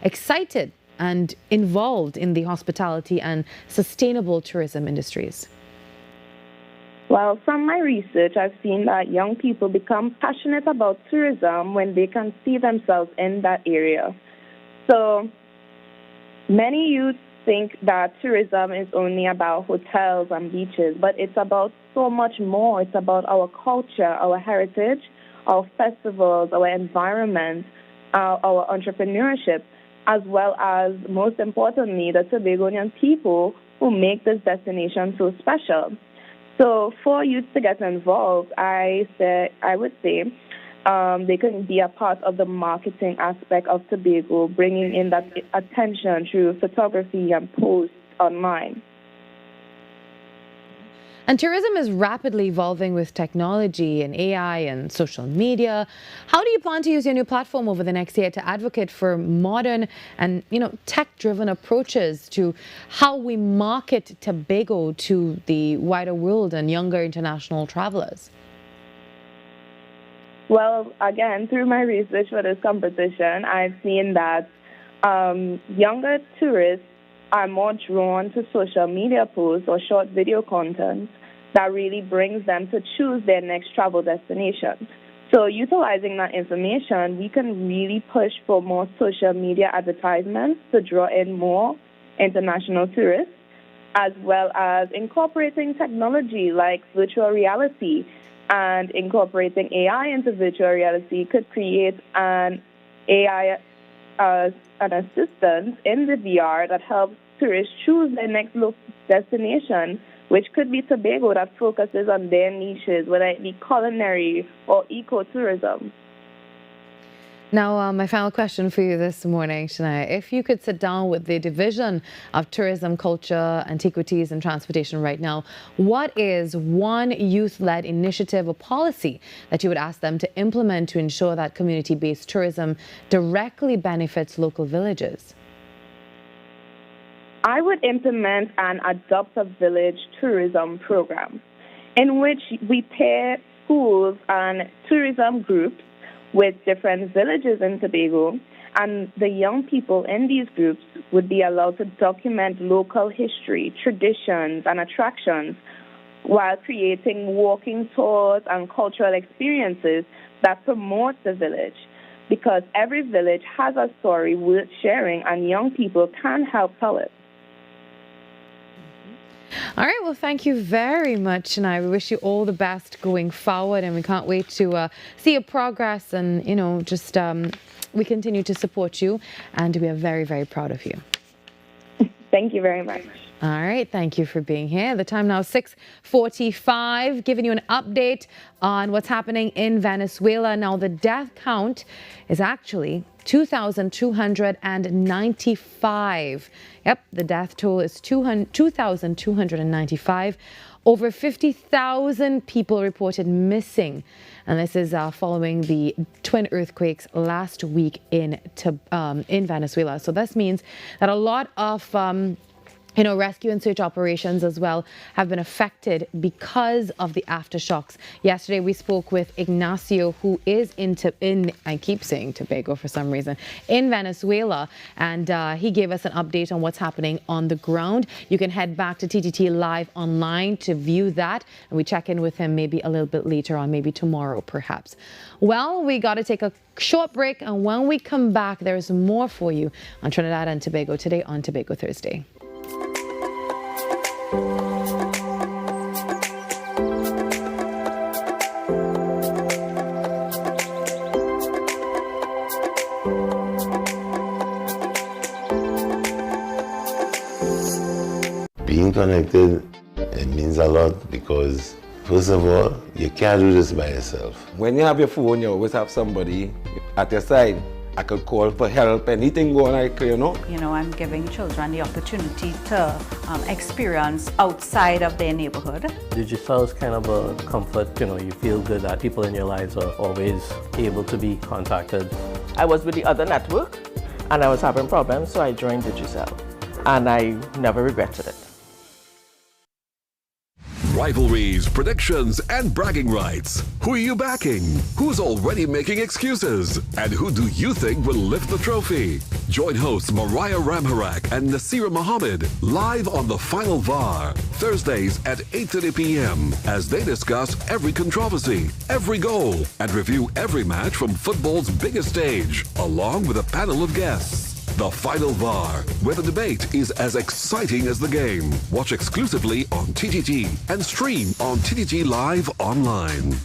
excited and involved in the hospitality and sustainable tourism industries? Well, from my research, I've seen that young people become passionate about tourism when they can see themselves in that area. So many youth think that tourism is only about hotels and beaches, but it's about so much more. It's about our culture, our heritage, our festivals, our environment, our entrepreneurship, as well as, most importantly, the Tobagonian people who make this destination so special. So for youth to get involved, I would say they can be a part of the marketing aspect of Tobago, bringing in that attention through photography and posts online. And tourism is rapidly evolving with technology and AI and social media. How do you plan to use your new platform over the next year to advocate for modern and, tech-driven approaches to how we market Tobago to the wider world and younger international travelers? Well, again, through my research for this competition, I've seen that younger tourists are more drawn to social media posts or short video content that really brings them to choose their next travel destination. So utilizing that information, we can really push for more social media advertisements to draw in more international tourists, as well as incorporating technology like virtual reality. And incorporating AI into virtual reality could create an AI an assistant in the VR that helps tourists choose their next destination, which could be Tobago, that focuses on their niches, whether it be culinary or ecotourism. Now, my final question for you this morning, Shania, if you could sit down with the Division of Tourism, Culture, Antiquities and Transportation right now, what is one youth-led initiative or policy that you would ask them to implement to ensure that community-based tourism directly benefits local villages? I would implement an Adopt a Village tourism program in which we pair schools and tourism groups with different villages in Tobago, and the young people in these groups would be allowed to document local history, traditions, and attractions while creating walking tours and cultural experiences that promote the village. because every village has a story worth sharing, and young people can help tell it. All right, well, thank you very much, and I wish you all the best going forward, and we can't wait to see your progress, and, you know, just we continue to support you, and we are very, very proud of you. Thank you very much. All right, thank you for being here. The time now 6:45, giving you an update on what's happening in Venezuela. Now, the death count is actually 2,295. Yep, the death toll is 2,295. Over 50,000 people reported missing. And this is following the twin earthquakes last week in Venezuela. So this means that a lot of rescue and search operations as well have been affected because of the aftershocks. Yesterday, we spoke with Ignacio, who is I keep saying Tobago for some reason, in Venezuela, and he gave us an update on what's happening on the ground. You can head back to TTT Live online to view that, and we check in with him maybe a little bit later on, maybe tomorrow perhaps. Well, we got to take a short break, and when we come back, there's more for you on Trinidad and Tobago Today on Tobago Thursday. Being connected, it means a lot because, first of all, you can't do this by yourself. When you have your phone, you always have somebody at your side. I could call for help, anything going like, You know, I'm giving children the opportunity to experience outside of their neighborhood. Digital is kind of a comfort, you feel good that people in your lives are always able to be contacted. I was with the other network and I was having problems, so I joined Digicel, and I never regretted it. Rivalries, predictions, and bragging rights. Who are you backing? Who's already making excuses? And who do you think will lift the trophy? Join hosts Mariah Ramharak and Nasira Mohammed live on The Final VAR, Thursdays at 8:30 p.m. as they discuss every controversy, every goal, and review every match from football's biggest stage, along with a panel of guests. The Final VAR, where the debate is as exciting as the game. Watch exclusively on TTT and stream on TTT Live online.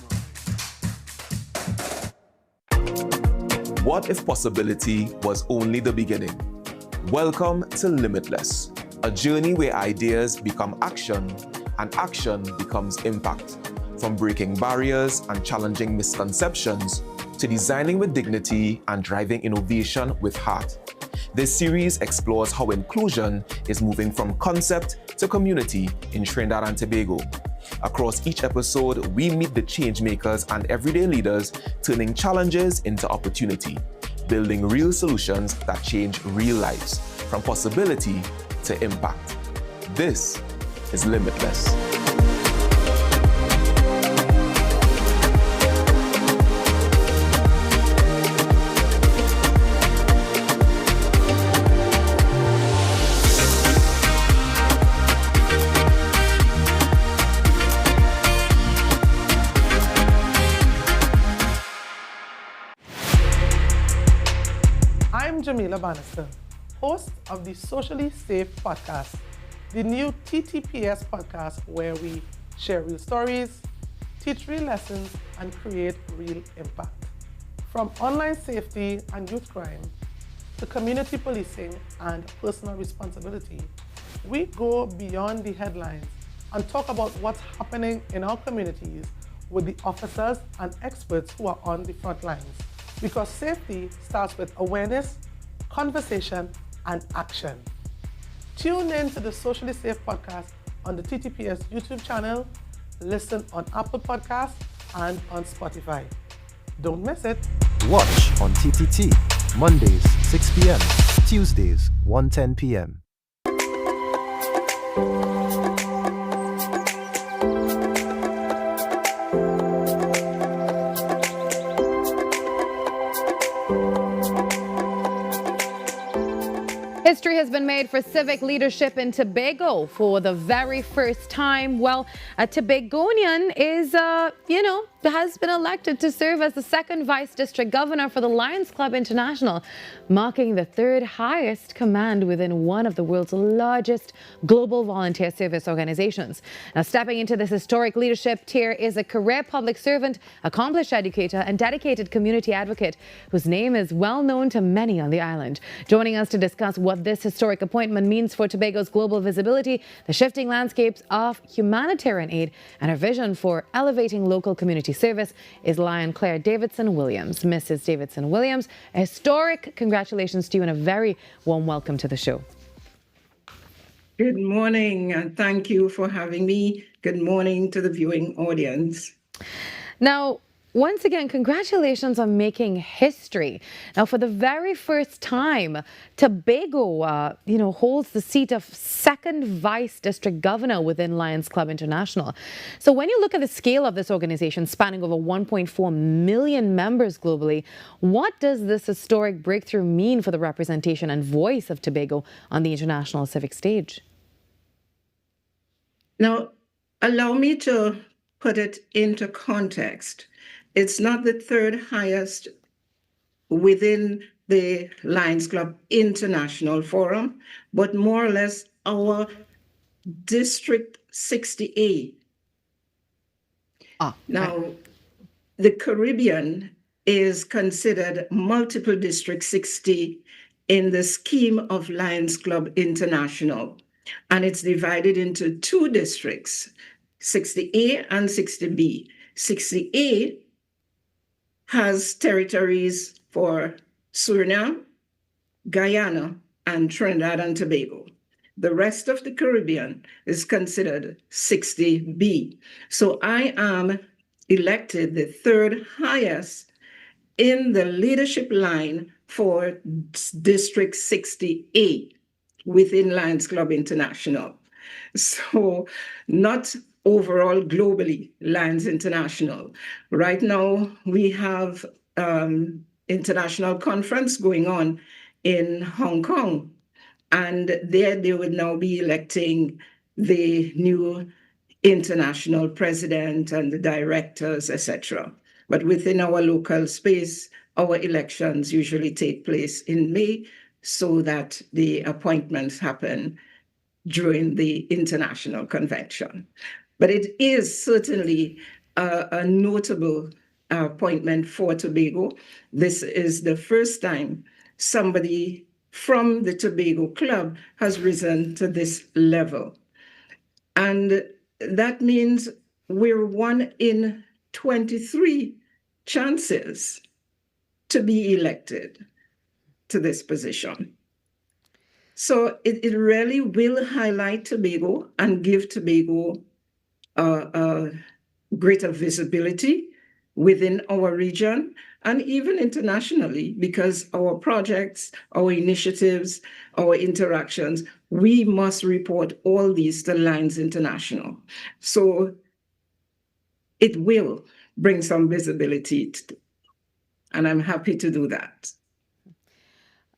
What if possibility was only the beginning? Welcome to Limitless, a journey where ideas become action and action becomes impact. From breaking barriers and challenging misconceptions to designing with dignity and driving innovation with heart. This series explores how inclusion is moving from concept to community in Trinidad and Tobago. Across each episode, we meet the change makers and everyday leaders turning challenges into opportunity, building real solutions that change real lives, from possibility to impact. This is Limitless. Virmala Balkaran, host of the Socially Safe podcast, the new TTPS podcast where we share real stories, teach real lessons, and create real impact. From online safety and youth crime to community policing and personal responsibility, we go beyond the headlines and talk about what's happening in our communities with the officers and experts who are on the front lines. Because safety starts with awareness, conversation, and action. Tune in to the Socially Safe podcast on the TTPS YouTube channel, listen on Apple Podcasts and on Spotify. Don't miss it. Watch on TTT, Mondays 6 p.m., Tuesdays 1:10 p.m. History has been made for civic leadership in Tobago for the very first time. Well, a Tobagonian is, has been elected to serve as the second vice district governor for the Lions Club International, marking the third highest command within one of the world's largest global volunteer service organizations. Now, stepping into this historic leadership tier is a career public servant, accomplished educator, and dedicated community advocate whose name is well known to many on the island. Joining us to discuss what this historic appointment means for Tobago's global visibility, the shifting landscapes of humanitarian aid, and her vision for elevating local community service is Lion Claire Davidson Williams. Mrs. Davidson Williams, a historic congratulations to you and a very warm welcome to the show. Good morning, and thank you for having me. Good morning to the viewing audience. Now, once again, congratulations on making history. Now, for the very first time, Tobago, holds the seat of second vice district governor within Lions Club International. So when you look at the scale of this organization, spanning over 1.4 million members globally, what does this historic breakthrough mean for the representation and voice of Tobago on the international civic stage? Now, allow me to put it into context. It's not the third highest within the Lions Club International Forum, but more or less our District 60A. Now, the Caribbean is considered multiple District 60 in the scheme of Lions Club International, and it's divided into two districts, 60A and 60B. 60A has territories for Suriname, Guyana, and Trinidad and Tobago. The rest of the Caribbean is considered 60B. So I am elected the third highest in the leadership line for District 60A within Lions Club International. So not overall globally, Lions International. Right now, we have international conference going on in Hong Kong, and there they would now be electing the new international president and the directors, etc. But within our local space, our elections usually take place in May so that the appointments happen during the international convention. But it is certainly a notable appointment for Tobago. This is the first time somebody from the Tobago Club has risen to this level. And that means we're 1 in 23 chances to be elected to this position. So it really will highlight Tobago and give Tobago greater visibility within our region and even internationally, because our projects, our initiatives, our interactions, we must report all these to Lions International. So it will bring some visibility, and I'm happy to do that.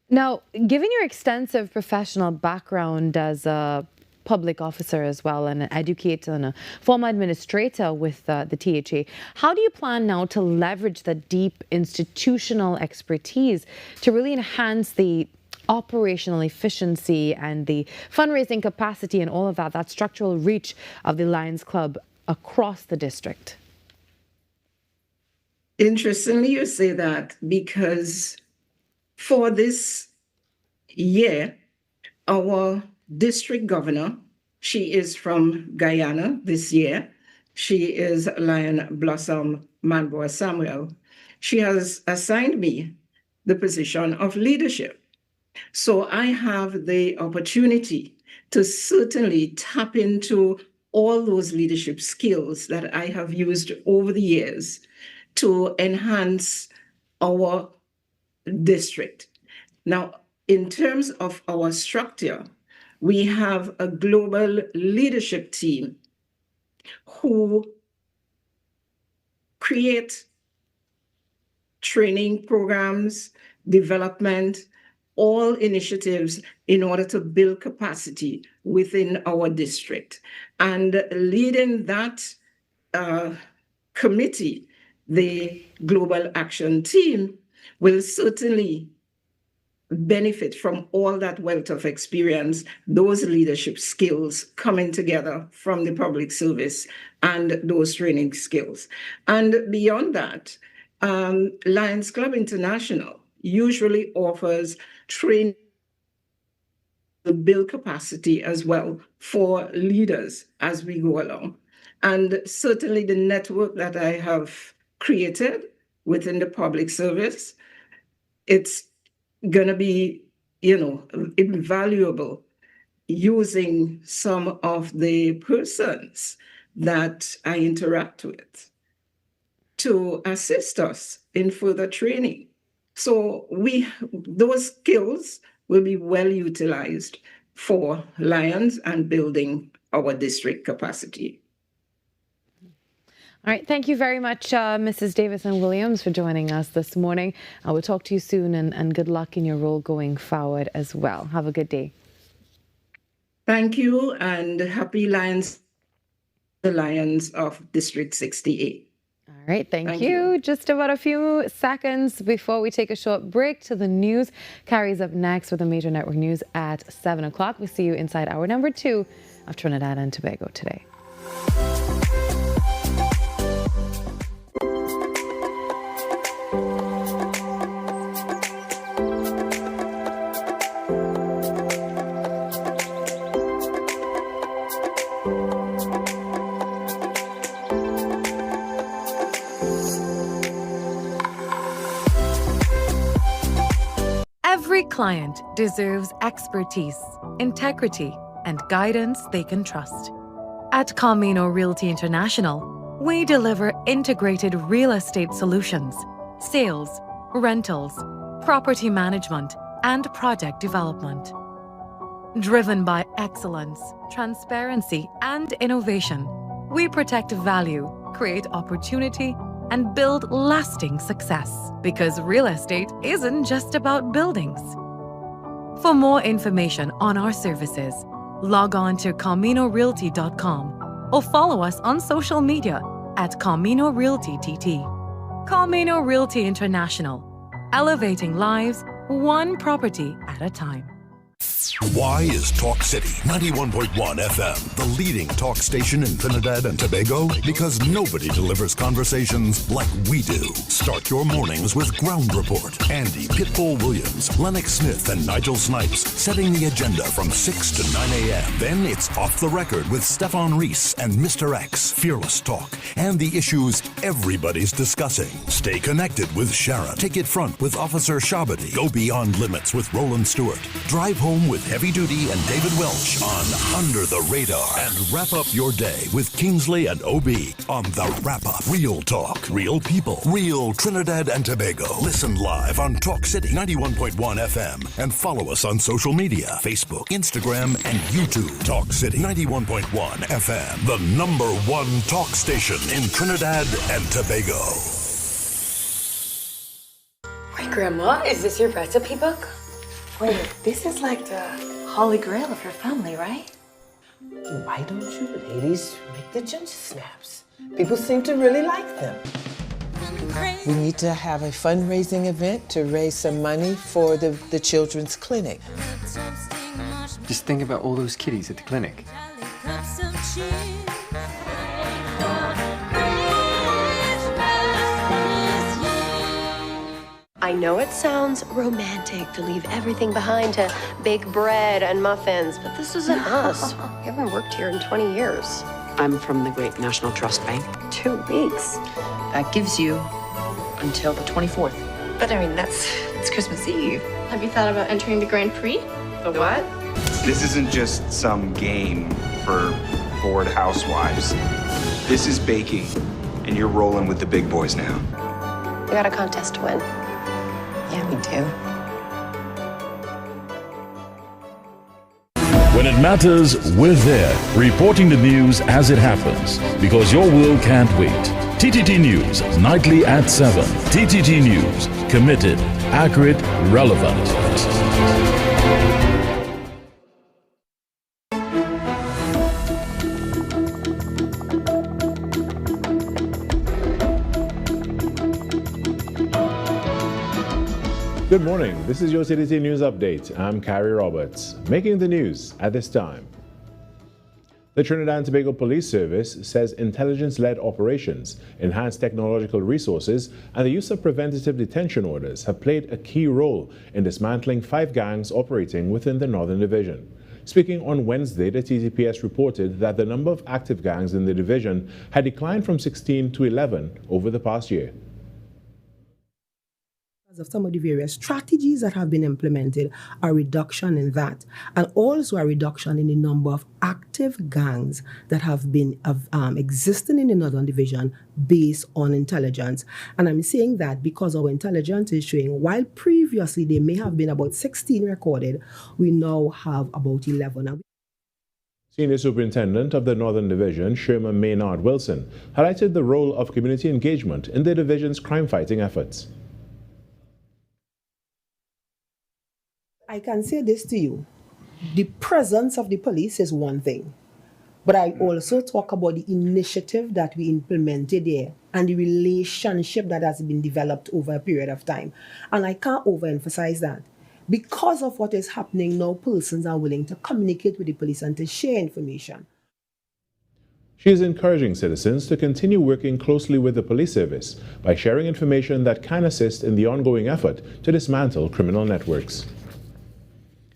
Now, given your extensive professional background as a public officer as well, and an educator and a former administrator with the THA, how do you plan now to leverage the deep institutional expertise to really enhance the operational efficiency and the fundraising capacity and all of that structural reach of the Lions Club across the district? Interestingly, you say that, because for this year, our district governor, she is from Guyana this year. She is Lion Blossom Manboa Samuel. She has assigned me the position of leadership. So I have the opportunity to certainly tap into all those leadership skills that I have used over the years to enhance our district. Now, in terms of our structure, we have a global leadership team who create training programs, development, all initiatives in order to build capacity within our district. And leading that committee the Global Action Team will certainly benefit from all that wealth of experience, those leadership skills coming together from the public service and those training skills. And beyond that, Lions Club International usually offers training to build capacity as well for leaders as we go along. And certainly the network that I have created within the public service, it's going to be, invaluable using some of the persons that I interact with to assist us in further training. So those skills will be well utilized for Lions and building our district capacity. All right. Thank you very much, Mrs. Davison-Williams, for joining us this morning. I will talk to you soon, and good luck in your role going forward as well. Have a good day. Thank you, and happy Lions, the Lions of District 68. All right. Thank you. Just about a few seconds before we take a short break to the news. Carrie's up next with the major network news at 7 o'clock. We'll see you inside hour number 2 of Trinidad and Tobago Today. Every client deserves expertise, integrity, and guidance they can trust. At Camino Realty International, we deliver integrated real estate solutions, sales, rentals, property management, and project development. Driven by excellence, transparency, and innovation, we protect value, create opportunity, and build lasting success, because real estate isn't just about buildings. For more information on our services, log on to CaminoRealty.com or follow us on social media at Camino Realty TT. Camino Realty International, elevating lives one property at a time. Why is Talk City 91.1 FM the leading talk station in Trinidad and Tobago? Because nobody delivers conversations like we do. Start your mornings with Ground Report. Andy Pitbull Williams, Lennox Smith, and Nigel Snipes setting the agenda from 6 to 9 a.m. Then it's Off the Record with Stefan Reese and Mr. X, Fearless Talk, and the issues everybody's discussing. Stay connected with Sharon. Take it front with Officer Shabadi. Go beyond limits with Roland Stewart. Drive home with Heavy Duty and David Welch on Under the Radar. And wrap up your day with Kingsley and OB on The Wrap Up. Real talk, real people, real Trinidad and Tobago. Listen live on Talk City 91.1 FM and follow us on social media, Facebook, Instagram, and YouTube. Talk City 91.1 FM, the #1 talk station in Trinidad and Tobago. Wait, Grandma, is this your recipe book? Wait, this is like the holy grail of your family, right? Why don't you ladies make the ginger snaps? People seem to really like them. We need to have a fundraising event to raise some money for the children's clinic. Just think about all those kiddies at the clinic. I know it sounds romantic to leave everything behind to bake bread and muffins, but this isn't us. We haven't worked here in 20 years. I'm from the Great National Trust Bank. 2 weeks. That gives you until the 24th. But I mean, it's Christmas Eve. Have you thought about entering the Grand Prix? The what? This isn't just some game for bored housewives. This is baking, and you're rolling with the big boys now. We got a contest to win. Yeah, we do. When it matters, we're there, reporting the news as it happens, because your world can't wait. TTT News, nightly at 7. TTT News, committed, accurate, relevant. Good morning. This is your TTT News Update. I'm Carrie Roberts. Making the news at this time. The Trinidad and Tobago Police Service says intelligence-led operations, enhanced technological resources, and the use of preventative detention orders have played a key role in dismantling 5 gangs operating within the Northern Division. Speaking on Wednesday, the TTPS reported that the number of active gangs in the division had declined from 16 to 11 over the past year. Of some of the various strategies that have been implemented, a reduction in that, and also a reduction in the number of active gangs that have been existing in the Northern Division based on intelligence. And I'm saying that because our intelligence is showing, while previously there may have been about 16 recorded, we now have about 11. Senior Superintendent of the Northern Division, Sherman Maynard Wilson, highlighted the role of community engagement in the division's crime-fighting efforts. I can say this to you. The presence of the police is one thing, but I also talk about the initiative that we implemented there and the relationship that has been developed over a period of time. And I can't overemphasize that. Because of what is happening now, persons are willing to communicate with the police and to share information. She is encouraging citizens to continue working closely with the police service by sharing information that can assist in the ongoing effort to dismantle criminal networks.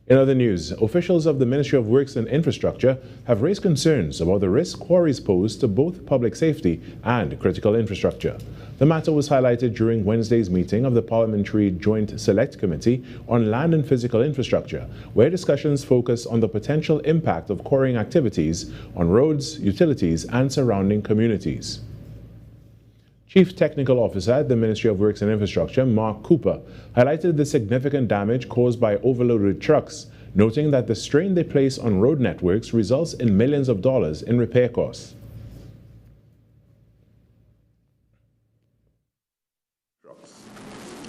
In other news, officials of the Ministry of Works and Infrastructure have raised concerns about the risk quarries pose to both public safety and critical infrastructure. The matter was highlighted during Wednesday's meeting of the Parliamentary Joint Select Committee on Land and Physical Infrastructure, where discussions focus on the potential impact of quarrying activities on roads, utilities, and surrounding communities. Chief Technical Officer at the Ministry of Works and Infrastructure, Mark Cooper, highlighted the significant damage caused by overloaded trucks, noting that the strain they place on road networks results in millions of dollars in repair costs.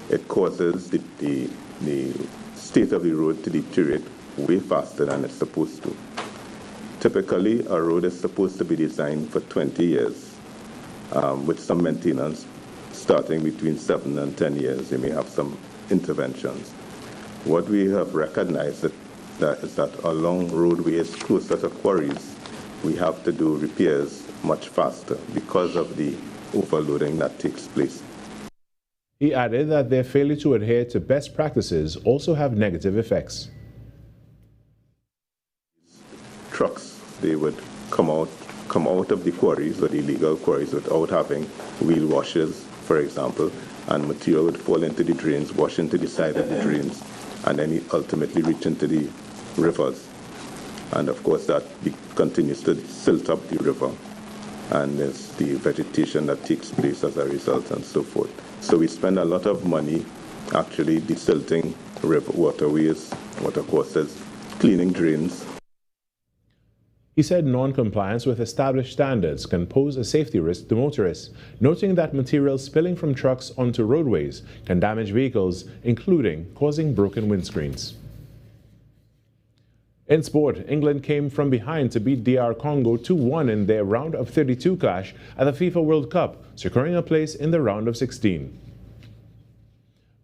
It causes the state of the road to deteriorate way faster than it's supposed to. Typically, a road is supposed to be designed for 20 years. With some maintenance starting between 7 and 10 years. You may have some interventions. What we have recognized is that along roadways closer to quarries, we have to do repairs much faster because of the overloading that takes place. He added that their failure to adhere to best practices also have negative effects. Trucks, they would come out of the quarries or the illegal quarries without having wheel washers, for example, and material would fall into the drains, wash into the side of the drains, and then ultimately reach into the rivers. And of course that continues to silt up the river, and there's the vegetation that takes place as a result and so forth. So we spend a lot of money actually desilting river waterways, watercourses, cleaning drains. He said non-compliance with established standards can pose a safety risk to motorists, noting that material spilling from trucks onto roadways can damage vehicles, including causing broken windscreens. In sport, England came from behind to beat DR Congo 2-1 in their round of 32 clash at the FIFA World Cup, securing a place in the round of 16.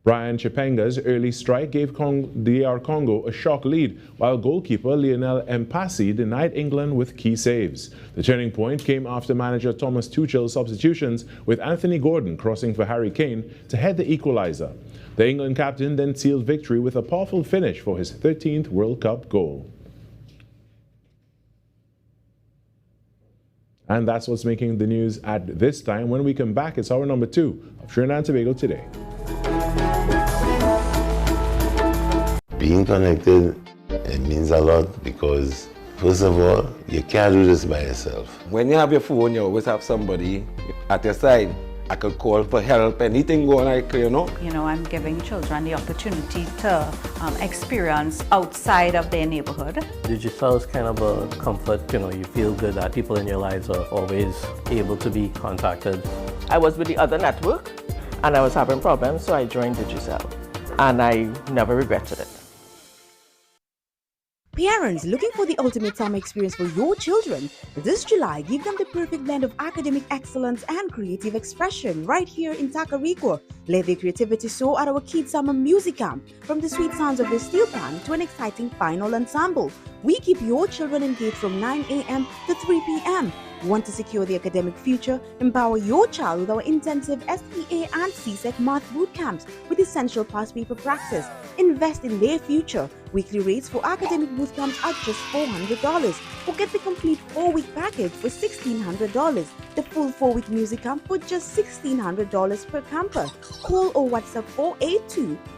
Brian Chipenga's early strike gave DR Congo a shock lead, while goalkeeper Lionel Mpasi denied England with key saves. The turning point came after manager Thomas Tuchel's substitutions, with Anthony Gordon crossing for Harry Kane to head the equalizer. The England captain then sealed victory with a powerful finish for his 13th World Cup goal. And that's what's making the news at this time. When we come back, it's hour number 2 of Trinidad and Tobago Today. Being connected, it means a lot because, first of all, you can't do this by yourself. When you have your phone, you always have somebody at your side. I could call for help, anything going like, You know, I'm giving children the opportunity to experience outside of their neighborhood. Digital is kind of a comfort, you feel good that people in your lives are always able to be contacted. I was with the other network and I was having problems, so I joined Digicel and I never regretted it. Parents looking for the ultimate summer experience for your children? This July, give them the perfect blend of academic excellence and creative expression right here in Tacarigua. Let their creativity soar at our Kids Summer Music Camp. From the sweet sounds of the steel pan to an exciting final ensemble, we keep your children engaged from 9 a.m. to 3 p.m. Want to secure the academic future? Empower your child with our intensive SEA and CSEC math boot camps with essential past paper practice. Invest in their future. Weekly rates for academic boot camps are just $400. Or get the complete 4-week package for $1,600. The full 4-week music camp for just $1,600 per camper. Call or WhatsApp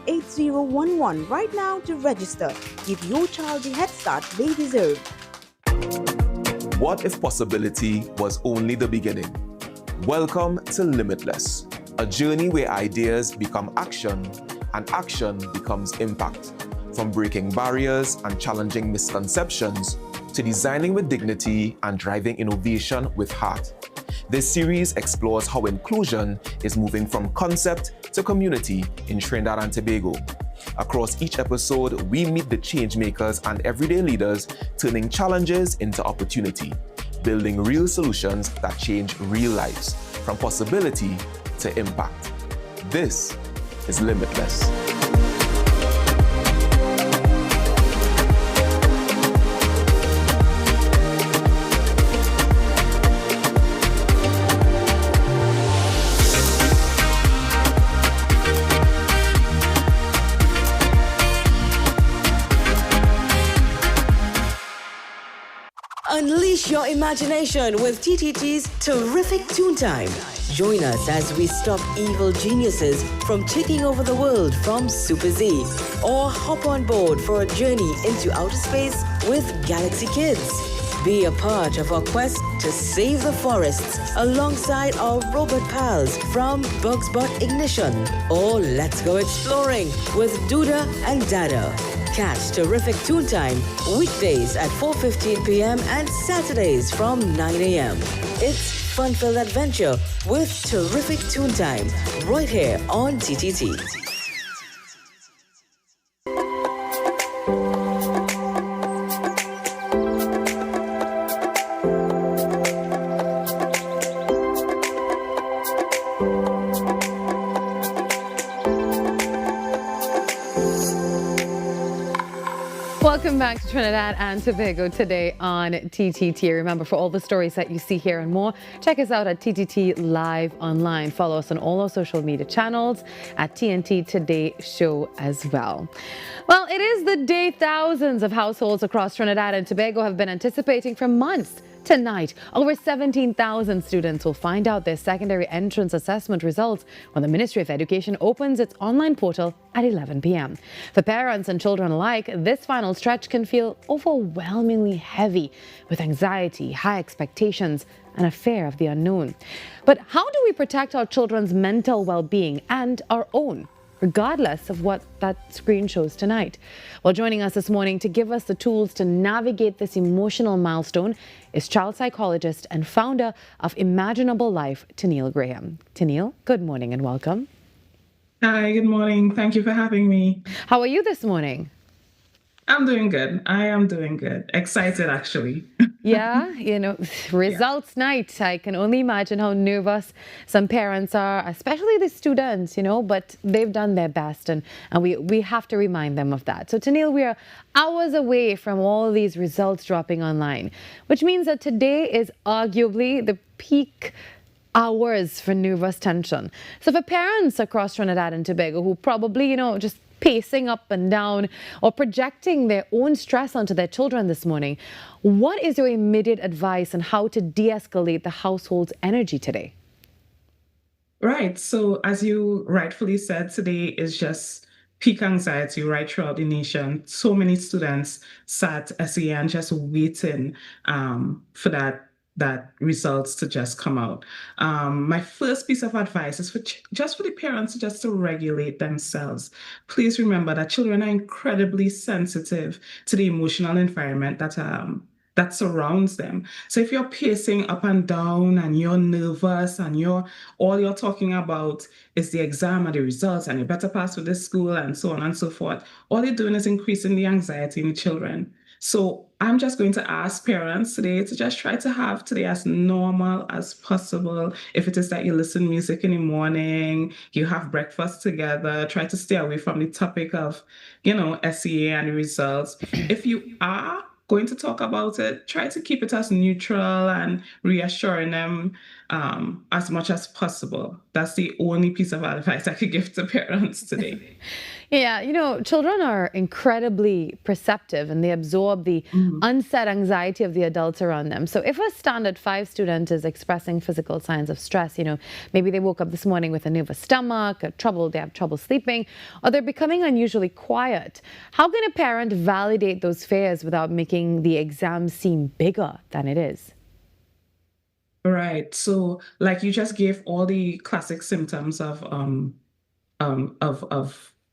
482-8011 right now to register. Give your child the head start they deserve. What if possibility was only the beginning? Welcome to Limitless, a journey where ideas become action and action becomes impact. From breaking barriers and challenging misconceptions to designing with dignity and driving innovation with heart. This series explores how inclusion is moving from concept to community in Trinidad and Tobago. Across each episode, we meet the change makers and everyday leaders turning challenges into opportunity, building real solutions that change real lives, from possibility to impact. This is Limitless. Unleash your imagination with TTT's terrific Toon Time. Join us as we stop evil geniuses from taking over the world from Super Z, or hop on board for a journey into outer space with Galaxy Kids. Be a part of our quest to save the forests alongside our robot pals from Bugs Bot Ignition, or let's go exploring with Duda and Dada. Catch terrific Toon Time weekdays at 4:15 p.m. and Saturdays from 9 a.m. It's fun-filled adventure with terrific Toon Time right here on TTT. Welcome back to Trinidad and Tobago Today on TTT. Remember, for all the stories that you see here and more, check us out at TTT Live Online. Follow us on all our social media channels at TNT Today Show as well. Well, it is the day thousands of households across Trinidad and Tobago have been anticipating for months. Tonight, over 17,000 students will find out their secondary entrance assessment results when the Ministry of Education opens its online portal at 11 p.m. For parents and children alike, this final stretch can feel overwhelmingly heavy with anxiety, high expectations, and a fear of the unknown. But how do we protect our children's mental well-being and our own, regardless of what that screen shows tonight? Well, joining us this morning to give us the tools to navigate this emotional milestone is child psychologist and founder of Imaginable Life, Tennille Graham. Tennille, good morning and welcome. Hi, good morning. Thank you for having me. How are you this morning? I'm doing good. I am doing good. Excited, actually. Yeah, results night. I can only imagine how nervous some parents are, especially the students, but they've done their best and we have to remind them of that. So Tennille, we are hours away from all these results dropping online, which means that today is arguably the peak hours for nervous tension. So for parents across Trinidad and Tobago who probably, just pacing up and down or projecting their own stress onto their children this morning, what is your immediate advice on how to de-escalate the household's energy today? Right. So as you rightfully said, today is just peak anxiety right throughout the nation. So many students sat SEA and just waiting for that results to just come out. My first piece of advice is for the parents just to regulate themselves. Please remember that children are incredibly sensitive to the emotional environment that surrounds them. So if you're pacing up and down and you're nervous and all you're talking about is the exam and the results and you better pass with this school and so on and so forth, all you're doing is increasing the anxiety in the children. So I'm just going to ask parents today to just try to have today as normal as possible. If it is that you listen music in the morning, you have breakfast together, try to stay away from the topic of, SEA and the results. If you are going to talk about it, try to keep it as neutral and reassuring them as much as possible. That's the only piece of advice I could give to parents today. Yeah, children are incredibly perceptive and they absorb the unsaid anxiety of the adults around them. So if a standard 5 student is expressing physical signs of stress, maybe they woke up this morning with a nervous stomach, they have trouble sleeping, or they're becoming unusually quiet, how can a parent validate those fears without making the exam seem bigger than it is? Right. So, like you just gave all the classic symptoms of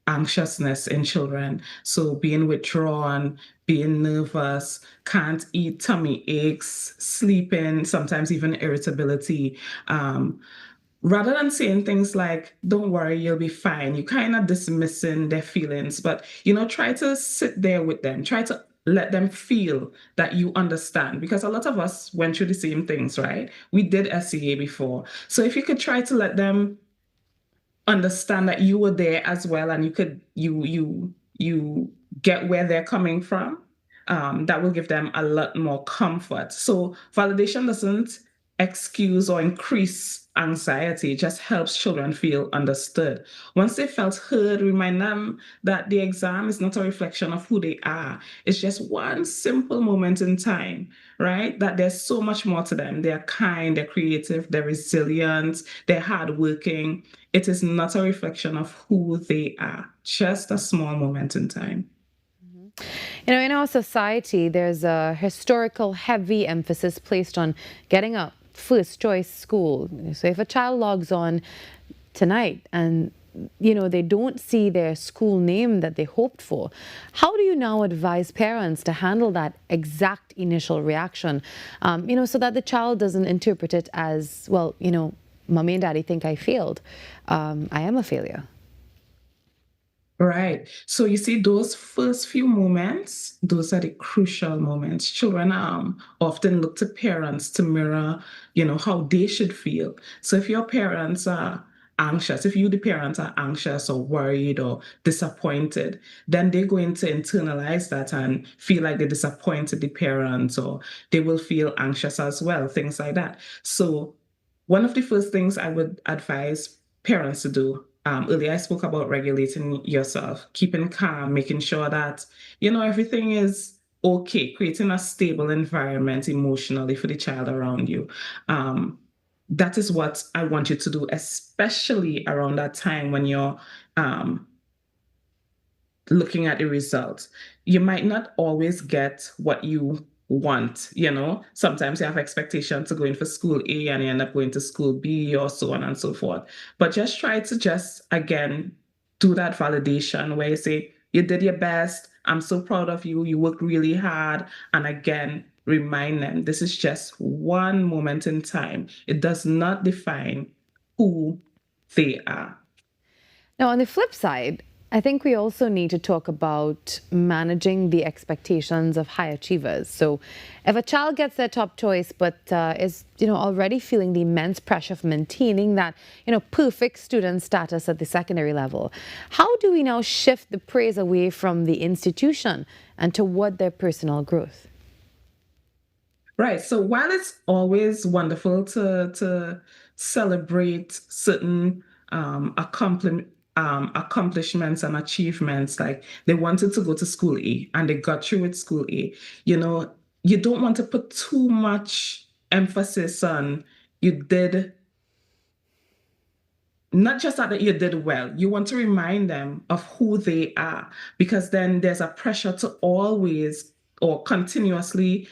anxiousness in children. So being withdrawn, being nervous, can't eat, tummy aches, sleeping, sometimes even irritability. Rather than saying things like, don't worry, you'll be fine, you kind of dismissing their feelings, but, try to sit there with them, try to let them feel that you understand, because a lot of us went through the same things, right? We did SEA before. So if you could try to let them understand that you were there as well, and you get where they're coming from, that will give them a lot more comfort. So validation doesn't excuse or increase anxiety, it just helps children feel understood. Once they felt heard, remind them that the exam is not a reflection of who they are. It's just one simple moment in time, right? That there's so much more to them. They're kind, they're creative, they're resilient, they're hardworking. It is not a reflection of who they are, just a small moment in time. In our society, there's a historical heavy emphasis placed on getting a first choice school. So if a child logs on tonight and they don't see their school name that they hoped for, how do you now advise parents to handle that exact initial reaction, so that the child doesn't interpret it as, well, mommy and daddy think I failed. I am a failure. Right. So you see, those first few moments, those are the crucial moments. Children often look to parents to mirror, how they should feel. So if your parents are anxious, if you, the parents, are anxious or worried or disappointed, then they're going to internalize that and feel like they disappointed the parents, or they will feel anxious as well, things like that. So one of the first things I would advise parents to do, earlier I spoke about regulating yourself, keeping calm, making sure that, everything is okay, creating a stable environment emotionally for the child around you. That is what I want you to do, especially around that time when you're looking at the results. You might not always get what you want, Sometimes you have expectations to go in for school A and you end up going to school B, or so on and so forth. But just try to again, do that validation where you say, you did your best, I'm so proud of you, you worked really hard. And again, remind them this is just one moment in time. It does not define who they are. Now, on the flip side, I think we also need to talk about managing the expectations of high achievers. So if a child gets their top choice but is already feeling the immense pressure of maintaining that perfect student status at the secondary level, how do we now shift the praise away from the institution and toward their personal growth? Right. So while it's always wonderful to celebrate certain accomplishments and achievements, like they wanted to go to school A and they got through with school A, you don't want to put too much emphasis on you did, not just that you did well. You want to remind them of who they are, because then there's a pressure to always or continuously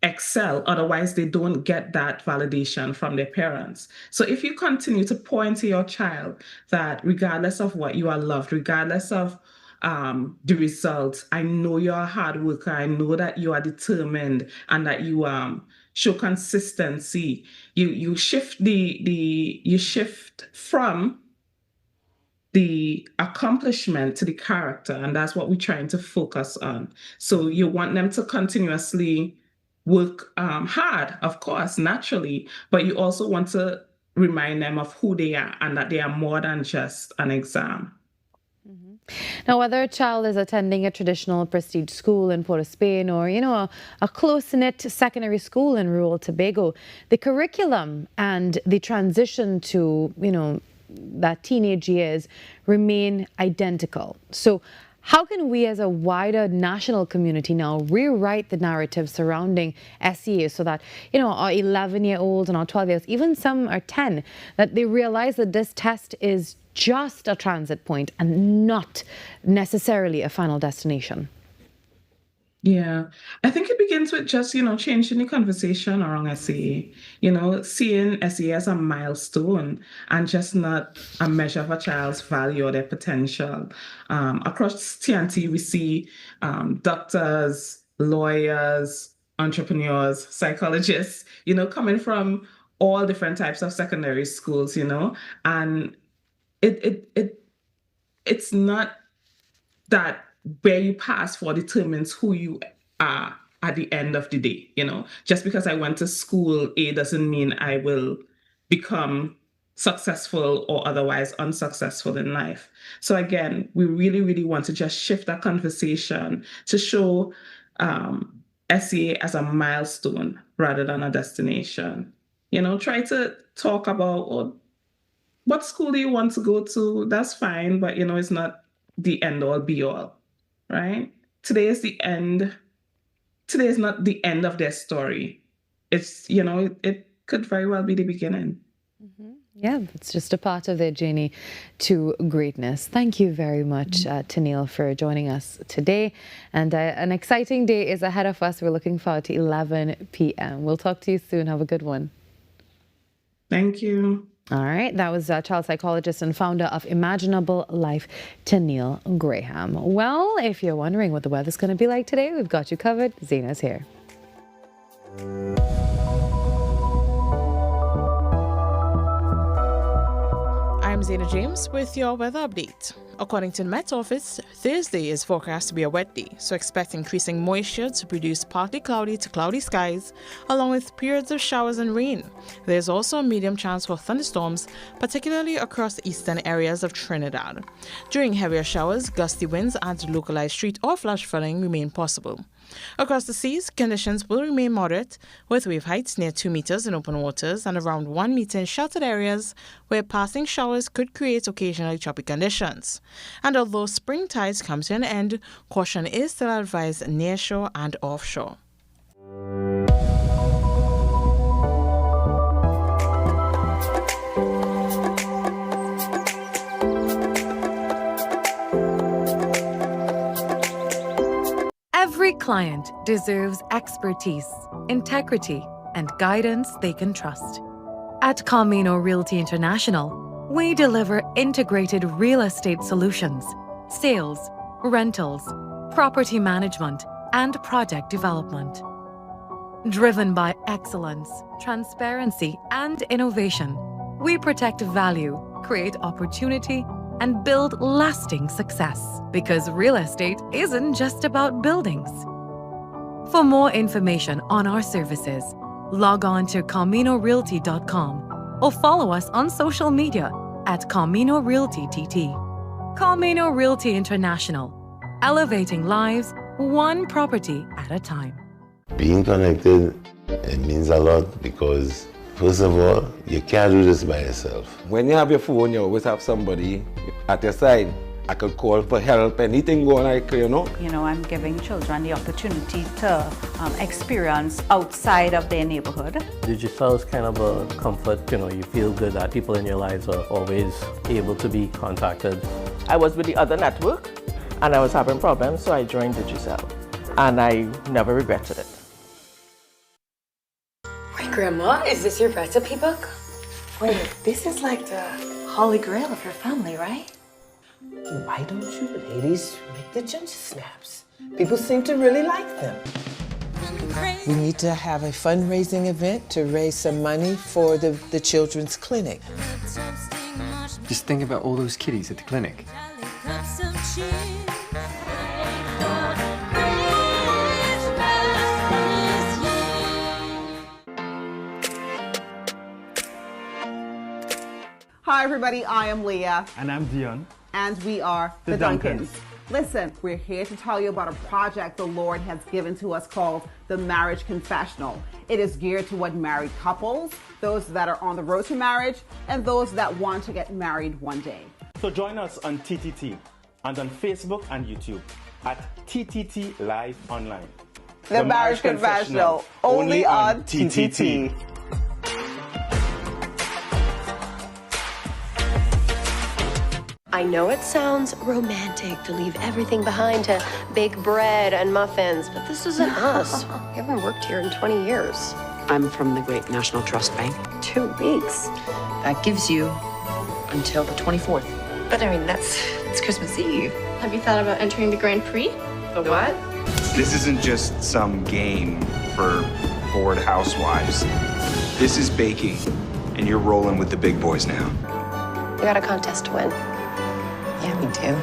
excel, otherwise they don't get that validation from their parents. So if you continue to point to your child that regardless of what, you are loved, regardless of the results, I know you're a hard worker, I know that you are determined, and that you show consistency, you shift you shift from the accomplishment to the character, and that's what we're trying to focus on. So you want them to continuously work hard, of course, naturally, but you also want to remind them of who they are and that they are more than just an exam. Now, whether a child is attending a traditional prestige school in Port of Spain or, a close-knit secondary school in rural Tobago, the curriculum and the transition to, that teenage years remain identical. So how can we as a wider national community now rewrite the narrative surrounding SEA so that, our 11-year-olds and our 12-year-olds, even some are 10, that they realize that this test is just a transit point and not necessarily a final destination? Yeah, I think it begins with just, changing the conversation around SEA, seeing SEA as a milestone and just not a measure of a child's value or their potential. Across TNT, we see doctors, lawyers, entrepreneurs, psychologists, coming from all different types of secondary schools, and it's not that where you pass for determines who you are at the end of the day. Just because I went to school A doesn't mean I will become successful or otherwise unsuccessful in life. So again, we really, really want to just shift that conversation to show SEA as a milestone rather than a destination. Try to talk about what school do you want to go to? That's fine, but it's not the end all be all, right? Today is the end. Today is not the end of their story. It's, it could very well be the beginning. Yeah, it's just a part of their journey to greatness. Thank you very much, Tennille, for joining us today. And an exciting day is ahead of us. We're looking forward to 11 p.m. We'll talk to you soon. Have a good one. Thank you. All right, that was child psychologist and founder of Imaginable Life, Tennille Graham. Well, if you're wondering what the weather's going to be like today, we've got you covered. Zena's here. I'm Zena James with your weather update. According to the Met Office, Thursday is forecast to be a wet day, so expect increasing moisture to produce partly cloudy to cloudy skies, along with periods of showers and rain. There's also a medium chance for thunderstorms, particularly across the eastern areas of Trinidad. During heavier showers, gusty winds and localized street or flash flooding remain possible. Across the seas, conditions will remain moderate, with wave heights near 2 meters in open waters and around 1 meter in sheltered areas, where passing showers could create occasionally choppy conditions. And although spring tides come to an end, caution is still advised nearshore and offshore. Every client deserves expertise, integrity, and guidance they can trust. At Camino Realty International, we deliver integrated real estate solutions, sales, rentals, property management, and project development. Driven by excellence, transparency, and innovation, we protect value, create opportunity, and build lasting success. Because real estate isn't just about buildings. For more information on our services, log on to CaminoRealty.com or follow us on social media at Camino Realty TT. Camino Realty International, elevating lives one property at a time. Being connected, it means a lot because, first of all, you can't do this by yourself. When you have your phone, you always have somebody at your side. I could call for help, anything going like, I'm giving children the opportunity to experience outside of their neighborhood. Digital is kind of a comfort, you feel good that people in your lives are always able to be contacted. I was with the other network and I was having problems, so I joined Digicel and I never regretted it. Wait, Grandma, is this your recipe book? Wait, this is like the holy grail of your family, right? Why don't you ladies make the ginger snaps? People seem to really like them. We need to have a fundraising event to raise some money for the children's clinic. Just think about all those kiddies at the clinic. Hi everybody, I am Leah. And I'm Dion. And we are The Duncans. Listen, we're here to tell you about a project the Lord has given to us called the Marriage Confessional. It is geared toward married couples, those that are on the road to marriage, and those that want to get married one day. So join us on TTT and on Facebook and YouTube at TTT Live Online. The Marriage Confessional, only on TTT. I know it sounds romantic to leave everything behind to bake bread and muffins, but this isn't us. We haven't worked here in 20 years. I'm from the Great National Trust Bank. 2 weeks. That gives you until the 24th. But I mean, that's Christmas Eve. Have you thought about entering the Grand Prix? The what? This isn't just some game for bored housewives. This is baking, and you're rolling with the big boys now. We got a contest to win. Yeah, we do.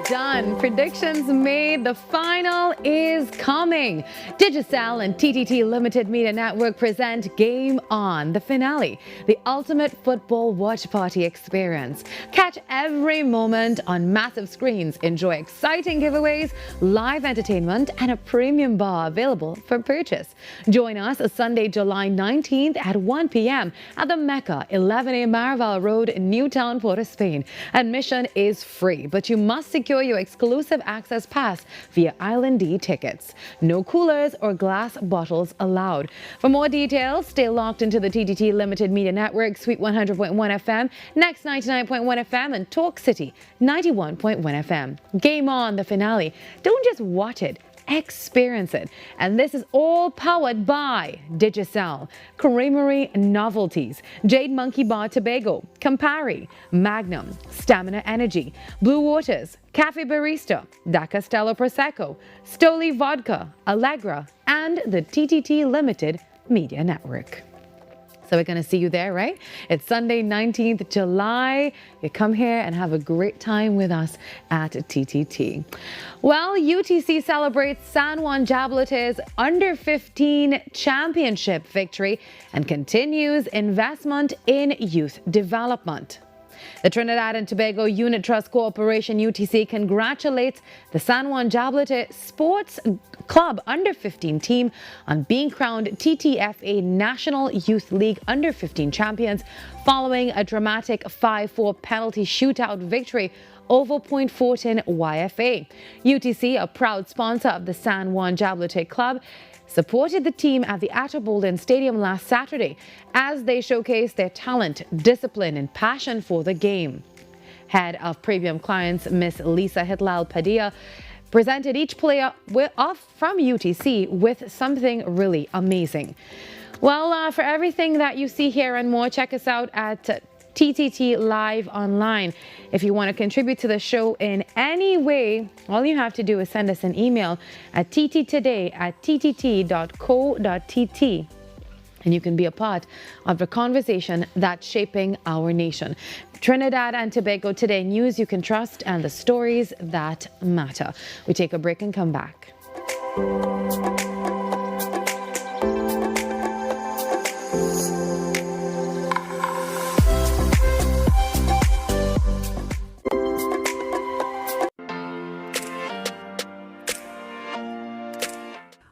Done. Predictions made. The final is coming. Digicel and TTT Limited Media Network present Game On, the finale, the ultimate football watch party experience. Catch every moment on massive screens. Enjoy exciting giveaways, live entertainment, and a premium bar available for purchase. Join us Sunday, July 19th at 1 p.m. at the Mecca, 11A Marval Road, Newtown, Port of Spain. Admission is free, but you must secure your exclusive access pass via Island D tickets. No coolers or glass bottles allowed. For more details, stay locked into the TTT Limited Media Network, Sweet 100.1 FM, Next 99.1 FM, and Talk City 91.1 FM. Game On, the finale. Don't just watch it. Experience it. And this is all powered by Digicel, Creamery Novelties, Jade Monkey Bar Tobago, Campari, Magnum, Stamina Energy, Blue Waters, Cafe Barista, Da Castello Prosecco, Stoli Vodka, Allegra, and the TTT Limited Media Network. So we're going to see you there, right? It's Sunday, 19th July. You come here and have a great time with us at TTT. Well, UTC celebrates San Juan Jablote's Under-15 Championship victory and continues investment in youth development. The Trinidad and Tobago Unit Trust Corporation, UTC, congratulates the San Juan Jablote Sports Club Under-15 team on being crowned TTFA National Youth League Under-15 champions following a dramatic 5-4 penalty shootout victory over Point Fortin YFA. UTC, a proud sponsor of the San Juan Jablote Club, supported the team at the Atta Bolden Stadium last Saturday as they showcased their talent, discipline, and passion for the game. Head of Premium Clients, Miss Lisa Hitlal Padilla, presented each player from UTC with something really amazing. Well, for everything that you see here and more, check us out at TTT Live Online. If you want to contribute to the show in any way, all you have to do is send us an email at tttoday@ttt.co.tt. And you can be a part of the conversation that's shaping our nation. Trinidad and Tobago Today, news you can trust and the stories that matter. We take a break and come back.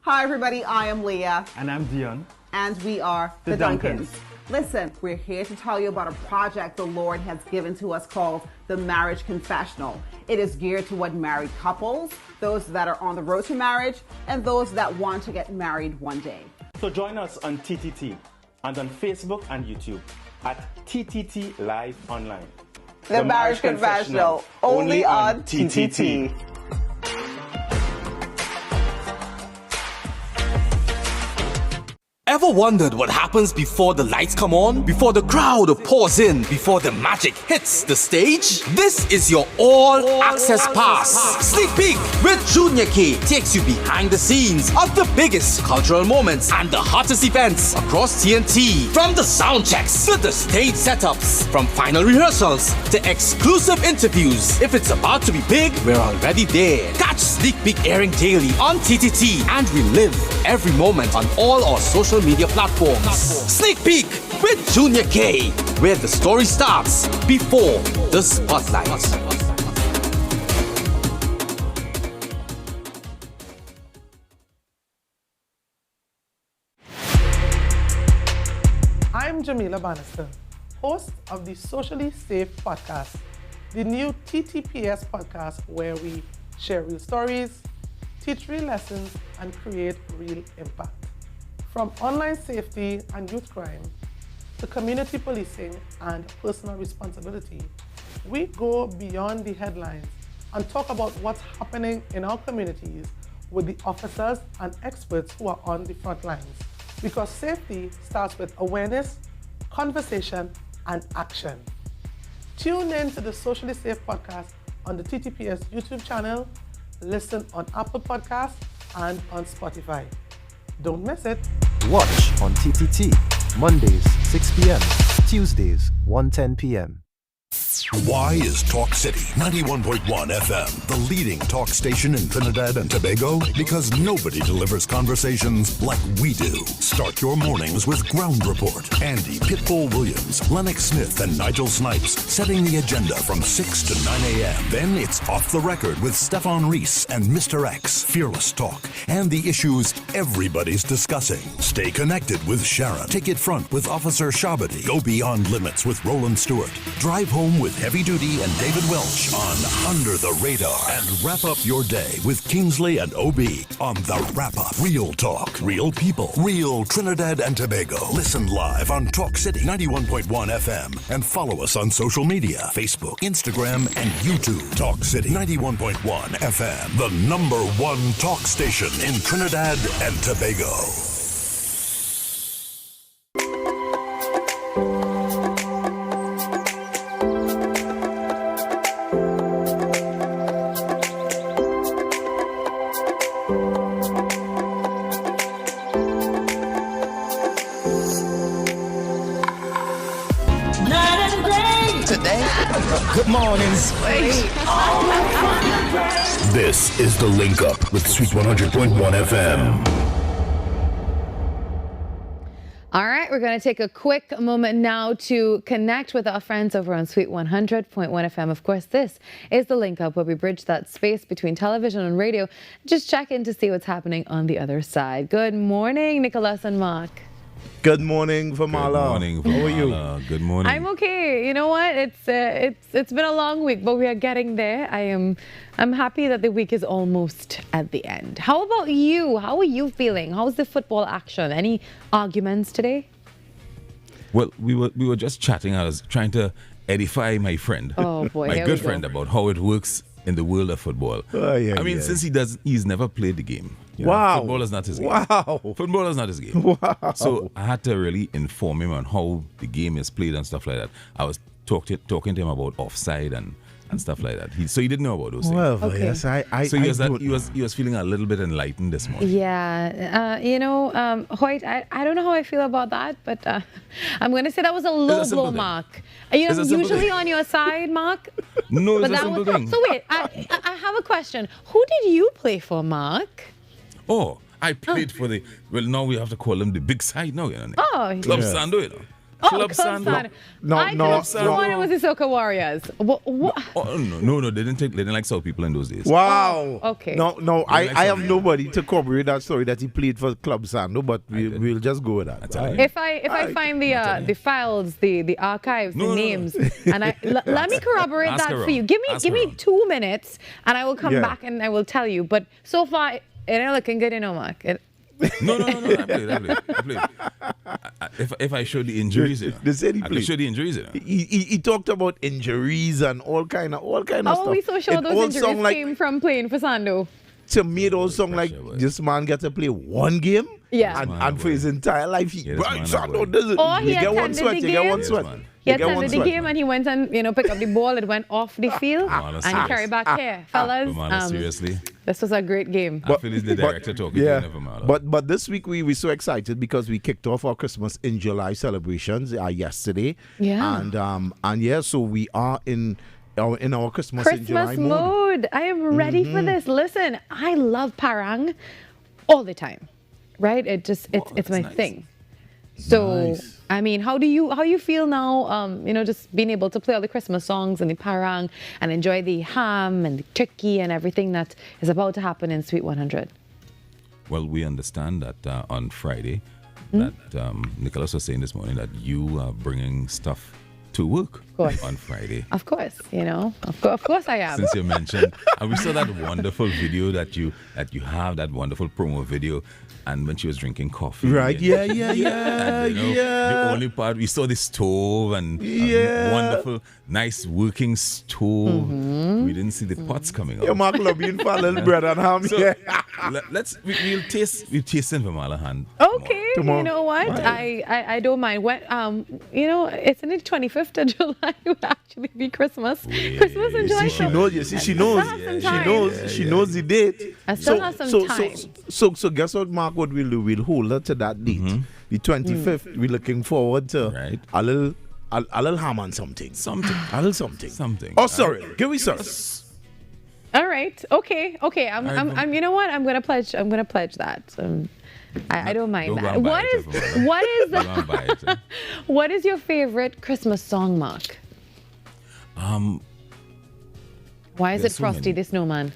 Hi everybody, I am Leah. And I'm Dion. And we are The Duncans. Listen, we're here to tell you about a project the Lord has given to us called the Marriage Confessional. It is geared toward married couples, those that are on the road to marriage, and those that want to get married one day. So join us on TTT and on Facebook and YouTube at TTT Live Online. The Marriage Confessional, only on TTT. Ever wondered what happens before the lights come on? Before the crowd pours in? Before the magic hits the stage? This is your all-access pass. Sneak Peek with Junior K takes you behind the scenes of the biggest cultural moments and the hottest events across TNT. From the sound checks to the stage setups, from final rehearsals to exclusive interviews. If it's about to be big, we're already there. Catch Sneak Peek airing daily on TTT and relive every moment on all our social media platforms. Sneak Peek with Junior K, where the story starts before the spotlight. I'm Jamila Bannister, host of the Socially Safe podcast, the new TTPS podcast where we share real stories, teach real lessons, and create real impact. From online safety and youth crime to community policing and personal responsibility, we go beyond the headlines and talk about what's happening in our communities with the officers and experts who are on the front lines. Because safety starts with awareness, conversation, and action. Tune in to the Socially Safe podcast on the TTPS YouTube channel, listen on Apple Podcasts and on Spotify. Don't miss it. Watch on TTT, Mondays 6 p.m., Tuesdays 1:10 p.m. Why is Talk City 91.1 FM the leading talk station in Trinidad and Tobago? Because nobody delivers conversations like we do. Start your mornings with Ground Report. Andy Pitbull Williams, Lennox Smith, and Nigel Snipes setting the agenda from 6 to 9 a.m. Then it's Off the Record with Stefan Reese and Mr. X, Fearless Talk, and the issues everybody's discussing. Stay connected with Sharon. Take it front with Officer Shabadi. Go beyond limits with Roland Stewart. Drive home with Heavy Duty and David Welch on Under the Radar. And wrap up your day with Kingsley and OB on The Wrap Up. Real talk, real people, real Trinidad and Tobago. Listen live on Talk City 91.1 FM and follow us on social media, Facebook, Instagram, and YouTube. Talk City 91.1 FM, the #1 talk station in Trinidad and Tobago. Good morning. Sweet. This is The Link Up with Sweet 100.1 FM. All right, we're going to take a quick moment now to connect with our friends over on Sweet 100.1 FM. Of course, this is The Link Up, where we bridge that space between television and radio. Just check in to see what's happening on the other side. Good morning, Nicholas and Mark. Good morning, Virmala. Good morning, Virmala. How are you? Good morning. I'm okay. You know what? It's been a long week, but we are getting there. I'm happy that the week is almost at the end. How about you? How are you feeling? How's the football action? Any arguments today? Well, we were just chatting. I was trying to edify my friend, oh boy, my good friend, about how it works in the world of football. Since he's never played the game. Wow. Football is not his game. Wow. Football is not his game. Wow. So I had to really inform him on how the game is played and stuff like that. I was talking to him about offside and stuff like that. So he didn't know about those things. Well, yes, he was feeling a little bit enlightened this morning. Yeah, Hoyt, I don't know how I feel about that, but I'm going to say that was a low blow, Mark. I'm usually on your side, Mark. No, but it's a simple thing. So wait, I have a question. Who did you play for, Mark? Oh, I played for now we have to call them the big side now, you know. Oh, Club Sando, you know. Club Sando. I could have sworn it was the Soca Warriors. What? Oh, no, they didn't like South people in those days. Wow. Oh, okay. No, I have nobody to corroborate that story that he played for Club Sando, but we'll just go with that. Right? If I find the files, the archives, the names, and let me corroborate that for you. Give me 2 minutes, and I will come back and I will tell you. But so far, it ain't looking good, Mark. No, I played. If I show the injuries, I can show the injuries. He talked about injuries and all kind of stuff. How are we so sure those injuries came from playing for Sando? To me, it all sound like this man got to play one game Yeah. And for his entire life, he Or he you get one attended sweat, the you get one game. sweat. He You get one attended the sweat. game and he went and picked up the ball. It went off the field and he carried back here, fellas. Virmala, seriously? This was a great game. I feel he's the director talking to Virmala. But this week we're so excited because we kicked off our Christmas in July celebrations yesterday. Yeah. And yeah, so we are in our Christmas in July mode. I am ready for this. Listen, I love parang all the time, right? It's my thing. So I mean, how you feel now? Just being able to play all the Christmas songs and the parang and enjoy the ham and the turkey and everything that is about to happen in Sweet 100. Well, we understand that on Friday, that Nicholas was saying this morning that you are bringing stuff to work on Friday. Of course, of course I am. Since you mentioned, and we saw that wonderful video that you have, that wonderful promo video, and when she was drinking coffee. Right, and, the only part, we saw the stove and wonderful, nice working stove. We didn't see the pots coming out. Your Mark being for a little bread and ham. So, we'll taste in Virmala hand. Okay, tomorrow. You know what? I don't mind. When it's in the 25th of July will actually be Christmas. Christmas in July. She knows the date. I still have some time. So guess what, Mark? What we'll do? We'll hold her to that date. The 25th. We're looking forward to a little ham and something. A little something. Oh, sorry. Give me some. All right. Okay. I'm. You know what? I'm gonna pledge that. I don't mind that. What is your favorite Christmas song, Mark? Why is it Frosty the Snowman?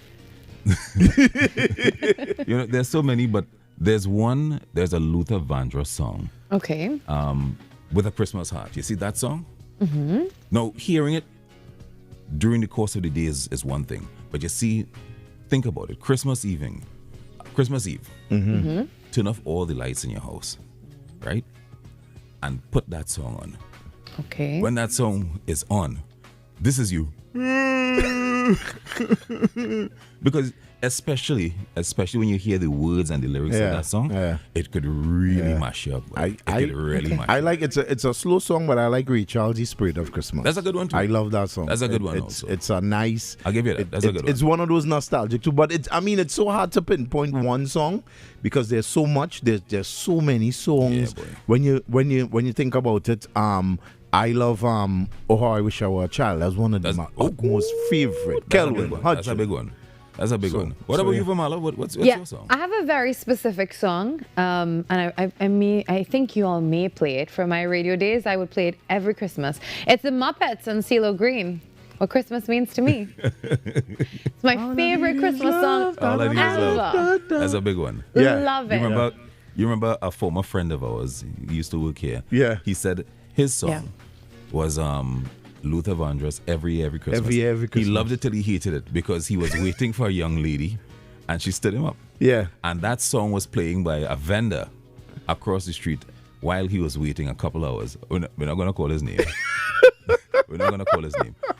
There's so many, but there's a Luther Vandross song. Okay. With a Christmas heart. You see that song? Mm-hmm. Now, hearing it during the course of the day is one thing. But you see, think about it. Christmas Eve. Mm-hmm. Turn off all the lights in your house, right? And put that song on. Okay. When that song is on, this is you. Because especially when you hear the words and the lyrics of that song, it could really mash you up. I like it's a slow song, but I like Ray Charles' Spirit of Christmas. That's a good one too. I love that song. That's a good one also. It's a nice. I'll give you that. That's a good one. It's one of those nostalgic too, but it's so hard to pinpoint one song because there's so much. There's so many songs. Yeah, when you think about it, I love Oh How I Wish I Were a Child. That's one of my most favorite. Kelvin, That's a big one. That's a big one. What about you, Virmala? What's your song? I have a very specific song, and I think you all may play it. For my radio days, I would play it every Christmas. It's the Muppets and CeeLo Green. What Christmas means to me. It's my favorite Christmas song ever. That's a big one. Love it. You remember a former friend of ours? He used to work here. Yeah. He said his song was Luther Vandross every Christmas. Every Christmas. He loved it till he hated it because he was waiting for a young lady and she stood him up. Yeah. And that song was playing by a vendor across the street while he was waiting a couple hours. We're not going to call his name.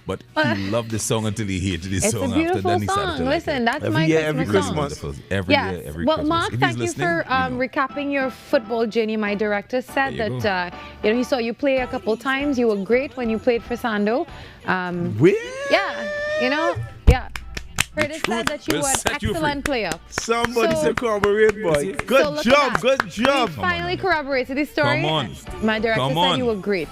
But he loved the song until he hated the song after. Then he started to like Listen, it. that's every my year, every Christmas Christmas. song. Every year, every well, Christmas. Mark, thank you for recapping your football journey. My director said that he saw you play a couple times. You were great when you played for Sando. Curtis said that you were an excellent player. Somebody said corroborate, boy. Good job. We finally corroborated this story. Come on. My director said you were great.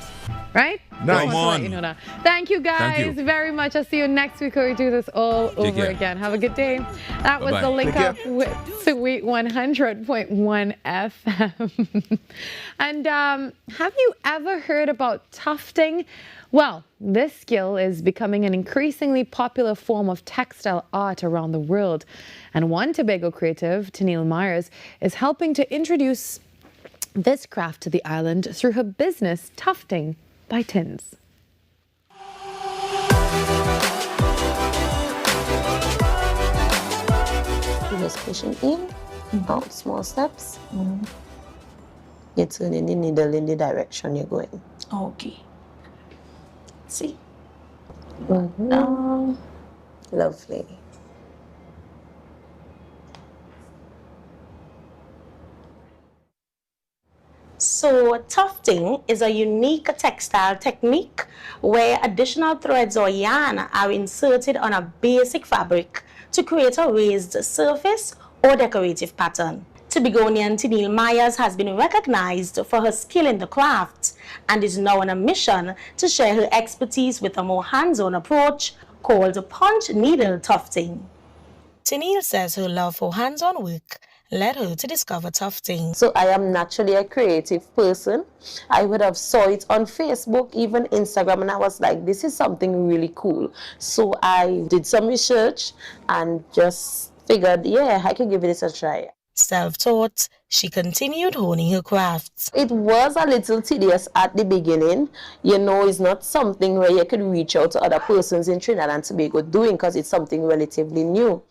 Right? Nice. Come on. Thank you guys very much. I'll see you next week where we do this all over again. Have a good day. That was the link up with Sweet 100.1 FM. And have you ever heard about tufting? Well, this skill is becoming an increasingly popular form of textile art around the world. And one Tobago creative, Tennille Myers, is helping to introduce this craft to the island through her business, Tufting by Tins. You're just pushing in, out small steps. You're turning the needle in the direction you're going. Okay. See? Lovely. So tufting is a unique textile technique where additional threads or yarn are inserted on a basic fabric to create a raised surface or decorative pattern. Tobagonian Tenille Myers has been recognized for her skill in the craft and is now on a mission to share her expertise with a more hands-on approach called punch needle tufting. Tenille says her love for hands-on work led her to discover tufting. So I am naturally a creative person. I would have saw it on Facebook, even Instagram, and I was like, this is something really cool. So I did some research and just figured, yeah, I can give it a try. Self-taught, she continued honing her crafts. It was a little tedious at the beginning. You know, it's not something where you could reach out to other persons in Trinidad and Tobago doing because it's something relatively new.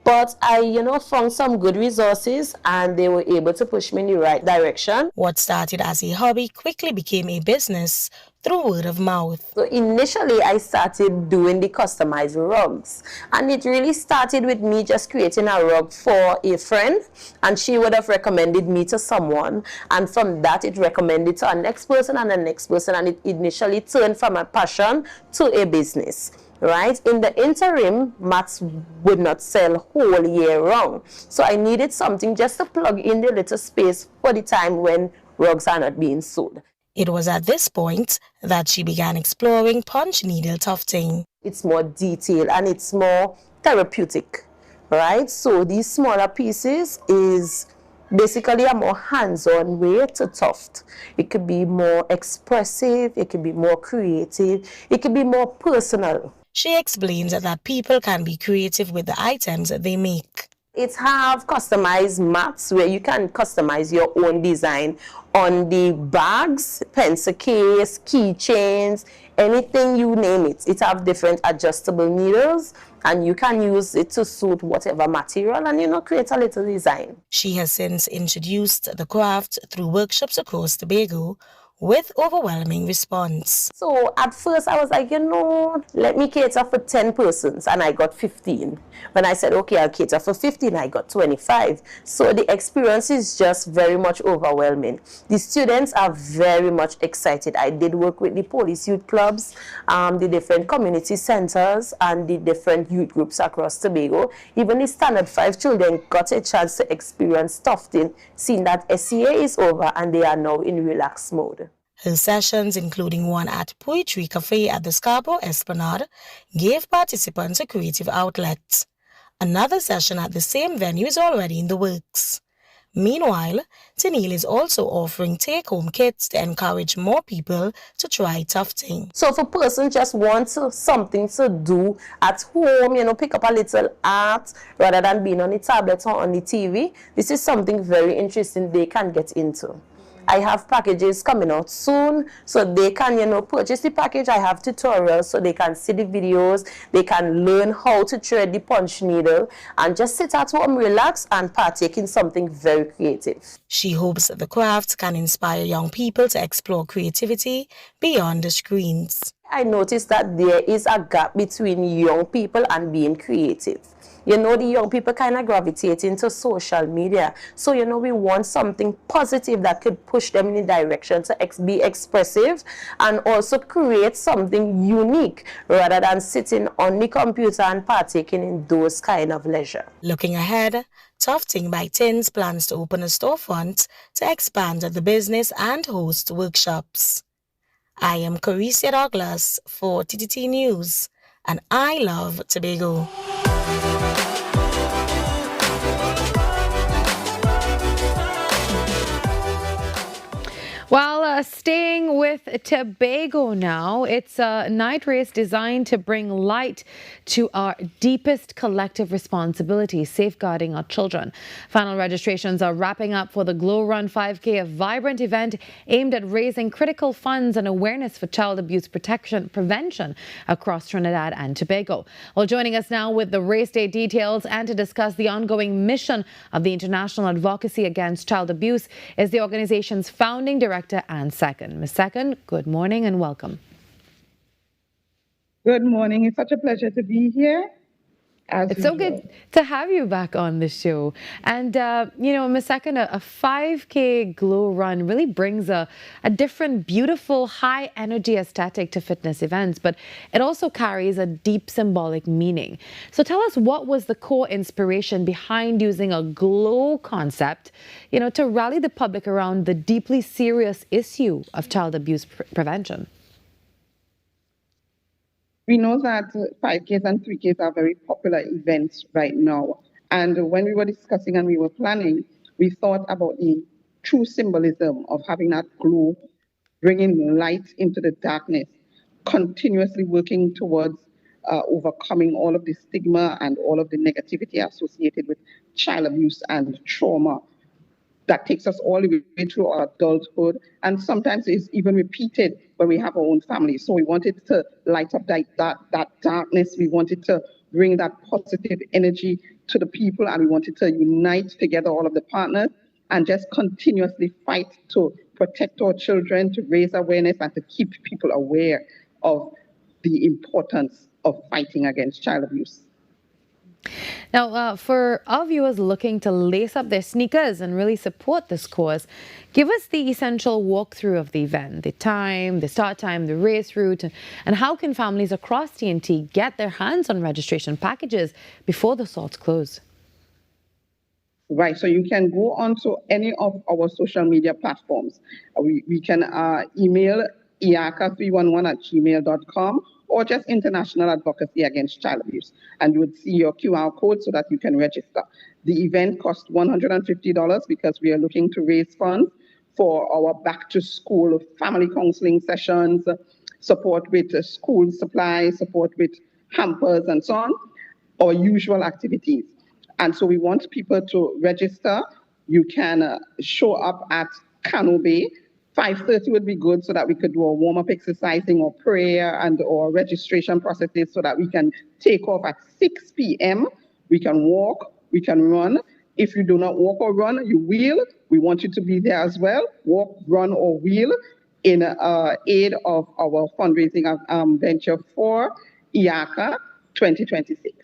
But I, found some good resources and they were able to push me in the right direction. What started as a hobby quickly became a business through word of mouth. So initially I started doing the customized rugs, and it really started with me just creating a rug for a friend, and she would have recommended me to someone, and from that it recommended to a next person and the next person, and it initially turned from a passion to a business. Right? In the interim, mats would not sell whole year round. So I needed something just to plug in the little space for the time when rugs are not being sold. It was at this point that she began exploring punch needle tufting. It's more detailed and it's more therapeutic, right? So these smaller pieces is basically a more hands-on way to tuft. It could be more expressive, it could be more creative, it could be more personal. She explains that people can be creative with the items that they make. It have customized mats where you can customize your own design on the bags, pencil case, keychains, anything you name it. It have different adjustable needles and you can use it to suit whatever material and create a little design. She has since introduced the craft through workshops across Tobago with overwhelming response. So at first I was like, let me cater for 10 persons, and I got 15. When I said, okay, I'll cater for 15, I got 25. So the experience is just very much overwhelming. The students are very much excited. I did work with the police youth clubs, the different community centers, and the different youth groups across Tobago. Even the Standard 5 children got a chance to experience tufting, seeing that SCA is over and they are now in relaxed mode. Her sessions, including one at Poetry Cafe at the Scarborough Esplanade, gave participants a creative outlet. Another session at the same venue is already in the works. Meanwhile, Tenille is also offering take-home kits to encourage more people to try tufting. So if a person just wants something to do at home, pick up a little art rather than being on the tablet or on the TV, this is something very interesting they can get into. I have packages coming out soon, so they can, purchase the package. I have tutorials so they can see the videos, they can learn how to thread the punch needle, and just sit at home, relax, and partake in something very creative. She hopes that the craft can inspire young people to explore creativity beyond the screens. I noticed that there is a gap between young people and being creative. The young people kind of gravitate into social media. So, we want something positive that could push them in the direction to be expressive and also create something unique rather than sitting on the computer and partaking in those kind of leisure. Looking ahead, Tufting by Tins plans to open a storefront to expand the business and host workshops. I am Carissa Douglas for TTT News, and I love Tobago. Well, staying with Tobago now, it's a night race designed to bring light to our deepest collective responsibility, safeguarding our children. Final registrations are wrapping up for the Glow Run 5K, a vibrant event aimed at raising critical funds and awareness for child abuse prevention across Trinidad and Tobago. Well, joining us now with the race day details and to discuss the ongoing mission of the International Advocacy Against Child Abuse is the organization's founding director, Anne Second. Ms. Second, good morning and welcome. Good morning. It's such a pleasure to be here. It's so good to have you back on the show. And, Ms. Second, a 5K glow run really brings a different, beautiful, high energy aesthetic to fitness events, but it also carries a deep symbolic meaning. So tell us, what was the core inspiration behind using a glow concept, to rally the public around the deeply serious issue of child abuse prevention? We know that 5Ks and 3Ks are very popular events right now. And when we were discussing and we were planning, we thought about the true symbolism of having that glow, bringing light into the darkness, continuously working towards overcoming all of the stigma and all of the negativity associated with child abuse and trauma that takes us all the way through our adulthood, and sometimes is even repeated when we have our own family. So we wanted to light up that darkness. We wanted to bring that positive energy to the people, and we wanted to unite together all of the partners and just continuously fight to protect our children, to raise awareness, and to keep people aware of the importance of fighting against child abuse. Now, for our viewers looking to lace up their sneakers and really support this cause, give us the essential walkthrough of the event, the time, the start time, the race route, and how can families across TNT get their hands on registration packages before the slots close? Right, so you can go onto any of our social media platforms. We can email iaka311@gmail.com or just International Advocacy Against Child Abuse. And you would see your QR code so that you can register. The event costs $150 because we are looking to raise funds for our back to school family counseling sessions, support with school supplies, support with hampers and so on, our usual activities. And so we want people to register. You can show up at Cano Bay. 5:30 would be good so that we could do a warm-up exercising or prayer and or registration processes so that we can take off at 6 p.m. We can walk, we can run. If you do not walk or run, you wheel. We want you to be there as well. Walk, run, or wheel in aid of our fundraising venture for IACA 2026.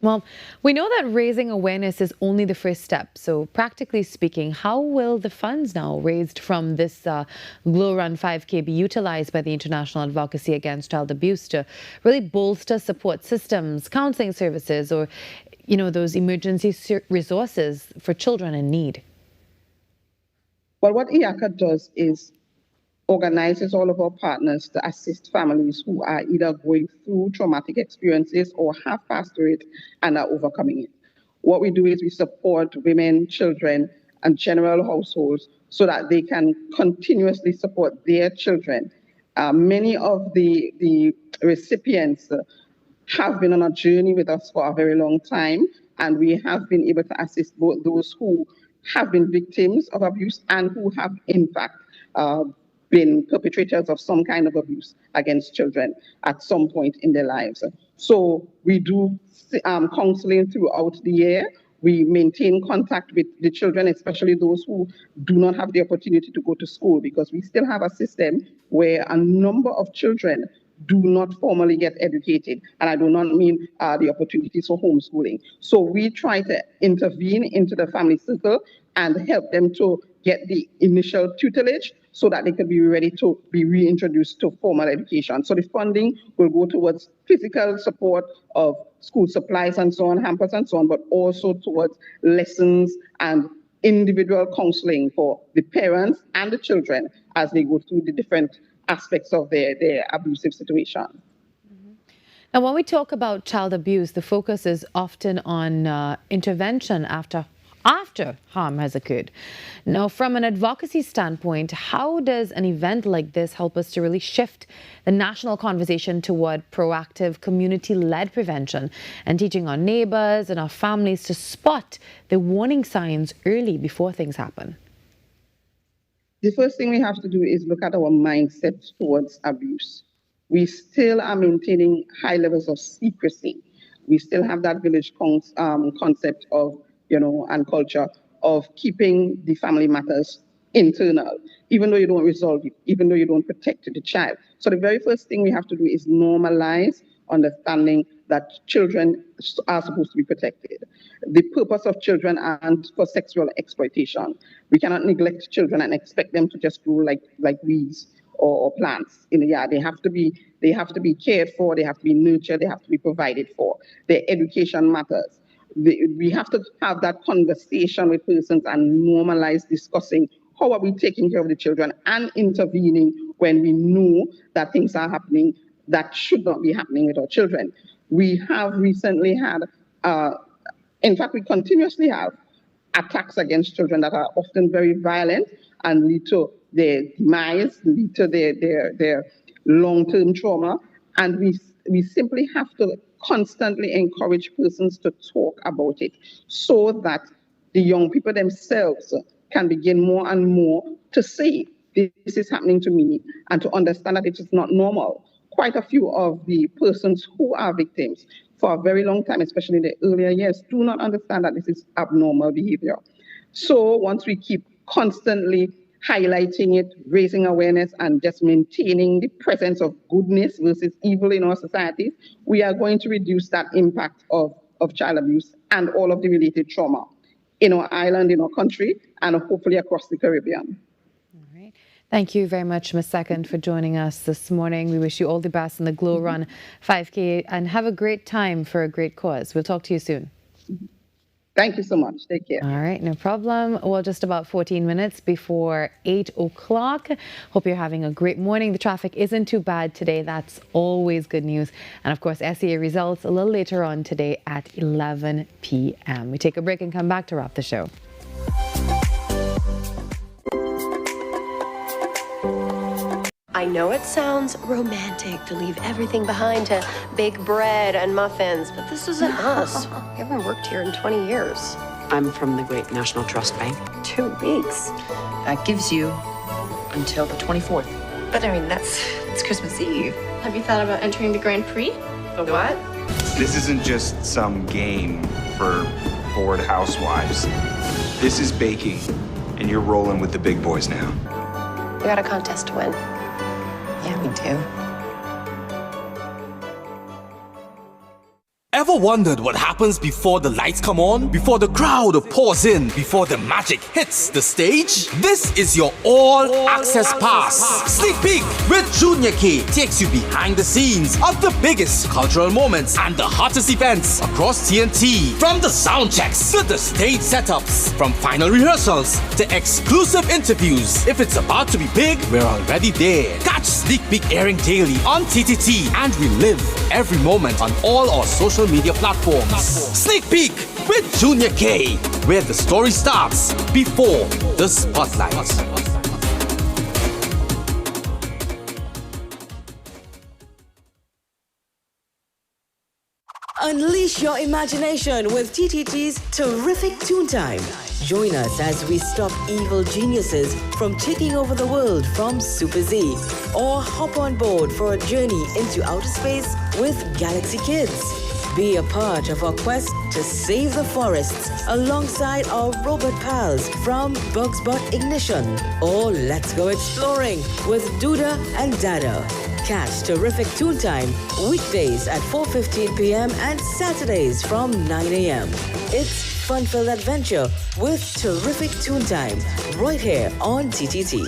Well, we know that raising awareness is only the first step. So practically speaking, how will the funds now raised from this Glow Run 5K be utilized by the International Advocacy Against Child Abuse to really bolster support systems, counseling services, or, those emergency resources for children in need? Well, what IACA does is organizes all of our partners to assist families who are either going through traumatic experiences or have passed through it and are overcoming it. What we do is we support women, children, and general households so that they can continuously support their children. Many of the recipients have been on a journey with us for a very long time, and we have been able to assist both those who have been victims of abuse and who have, in fact, been perpetrators of some kind of abuse against children at some point in their lives. So we do counseling throughout the year. We maintain contact with the children, especially those who do not have the opportunity to go to school, because we still have a system where a number of children do not formally get educated. And I do not mean the opportunities for homeschooling. So we try to intervene into the family circle and help them to get the initial tutelage so that they can be ready to be reintroduced to formal education. So the funding will go towards physical support of school supplies and so on, hampers and so on, but also towards lessons and individual counseling for the parents and the children as they go through the different aspects of their abusive situation. Now, when we talk about child abuse, the focus is often on intervention after harm has occurred. Now, from an advocacy standpoint, how does an event like this help us to really shift the national conversation toward proactive, community-led prevention and teaching our neighbors and our families to spot the warning signs early before things happen? The first thing we have to do is look at our mindset towards abuse. We still are maintaining high levels of secrecy. We still have that village concept of, and culture of keeping the family matters internal, even though you don't resolve it, even though you don't protect the child. So the very first thing we have to do is normalize understanding that children are supposed to be protected. The purpose of children aren't for sexual exploitation. We cannot neglect children and expect them to just grow like weeds or plants in the yard. They have to be cared for, they have to be nurtured, they have to be provided for. Their education matters. We have to have that conversation with persons and normalize discussing how are we taking care of the children and intervening when we know that things are happening that should not be happening with our children. We have recently had, in fact, we continuously have attacks against children that are often very violent and lead to their demise, lead to their long-term trauma. And we simply have to constantly encourage persons to talk about it so that the young people themselves can begin more and more to say, this is happening to me, and to understand that it is not normal. Quite a few of the persons who are victims for a very long time, especially in the earlier years, do not understand that this is abnormal behavior. So once we keep constantly highlighting it, raising awareness, and just maintaining the presence of goodness versus evil in our societies, we are going to reduce that impact of child abuse and all of the related trauma in our island, in our country, and hopefully across the Caribbean. Thank you very much, Ms. Second, for joining us this morning. We wish you all the best in the Glow Run 5K and have a great time for a great cause. We'll talk to you soon. Thank you so much. Take care. All right, no problem. Well, just about 14 minutes before 8 o'clock. Hope you're having a great morning. The traffic isn't too bad today. That's always good news. And of course, SEA results a little later on today at 11 p.m. We take a break and come back to wrap the show. I know it sounds romantic to leave everything behind to bake bread and muffins, but this isn't us. We haven't worked here in 20 years. I'm from the Great National Trust Bank. 2 weeks. That gives you until the 24th. But I mean, it's Christmas Eve. Have you thought about entering the Grand Prix? The what? This isn't just some game for bored housewives. This is baking, and you're rolling with the big boys now. We got a contest to win. Yeah, we do. Ever wondered what happens before the lights come on? Before the crowd pours in? Before the magic hits the stage? This is your all-access pass. Sneak Peek with Junior K takes you behind the scenes of the biggest cultural moments and the hottest events across TNT. From the sound checks to the stage setups, from final rehearsals to exclusive interviews. If it's about to be big, we're already there. Catch Sneak Peek airing daily on TTT and relive every moment on all our social media platforms. Sneak Peek with Junior K, where the story starts before the spotlight. Unleash your imagination with TTT's Terrific Toon Time. Join us as we stop evil geniuses from taking over the world from Super Z, or hop on board for a journey into outer space with Galaxy Kids. Be a part of our quest to save the forests alongside our robot pals from Bugs Bot Ignition. Or let's go exploring with Duda and Dada. Catch Terrific Toon Time weekdays at 4:15 p.m. and Saturdays from 9 a.m. It's fun-filled adventure with Terrific Toon Time right here on TTT.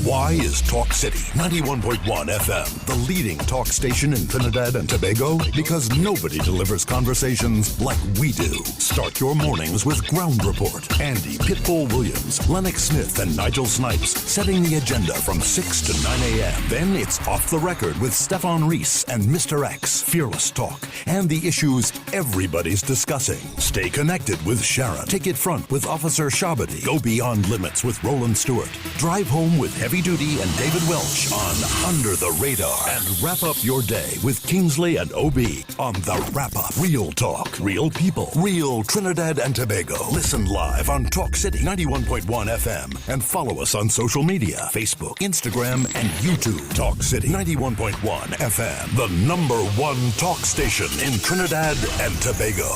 Why is Talk City 91.1 FM the leading talk station in Trinidad and Tobago? Because nobody delivers conversations like we do. Start your mornings with Ground Report. Andy Pitbull Williams, Lennox Smith, and Nigel Snipes setting the agenda from 6 to 9 a.m. Then it's Off the Record with Stefan Reese and Mr. X, Fearless Talk, and the issues everybody's discussing. Stay connected with Sharon. Take it front with Officer Shabadi. Go beyond limits with Roland Stewart. Drive home with Heavy Duty and David Welch on Under the Radar. And wrap up your day with Kingsley and OB on The Wrap Up. Real talk, real people, real Trinidad and Tobago. Listen live on Talk City 91.1 FM and follow us on social media, Facebook, Instagram, and YouTube. Talk City 91.1 FM, the #1 talk station in Trinidad and Tobago.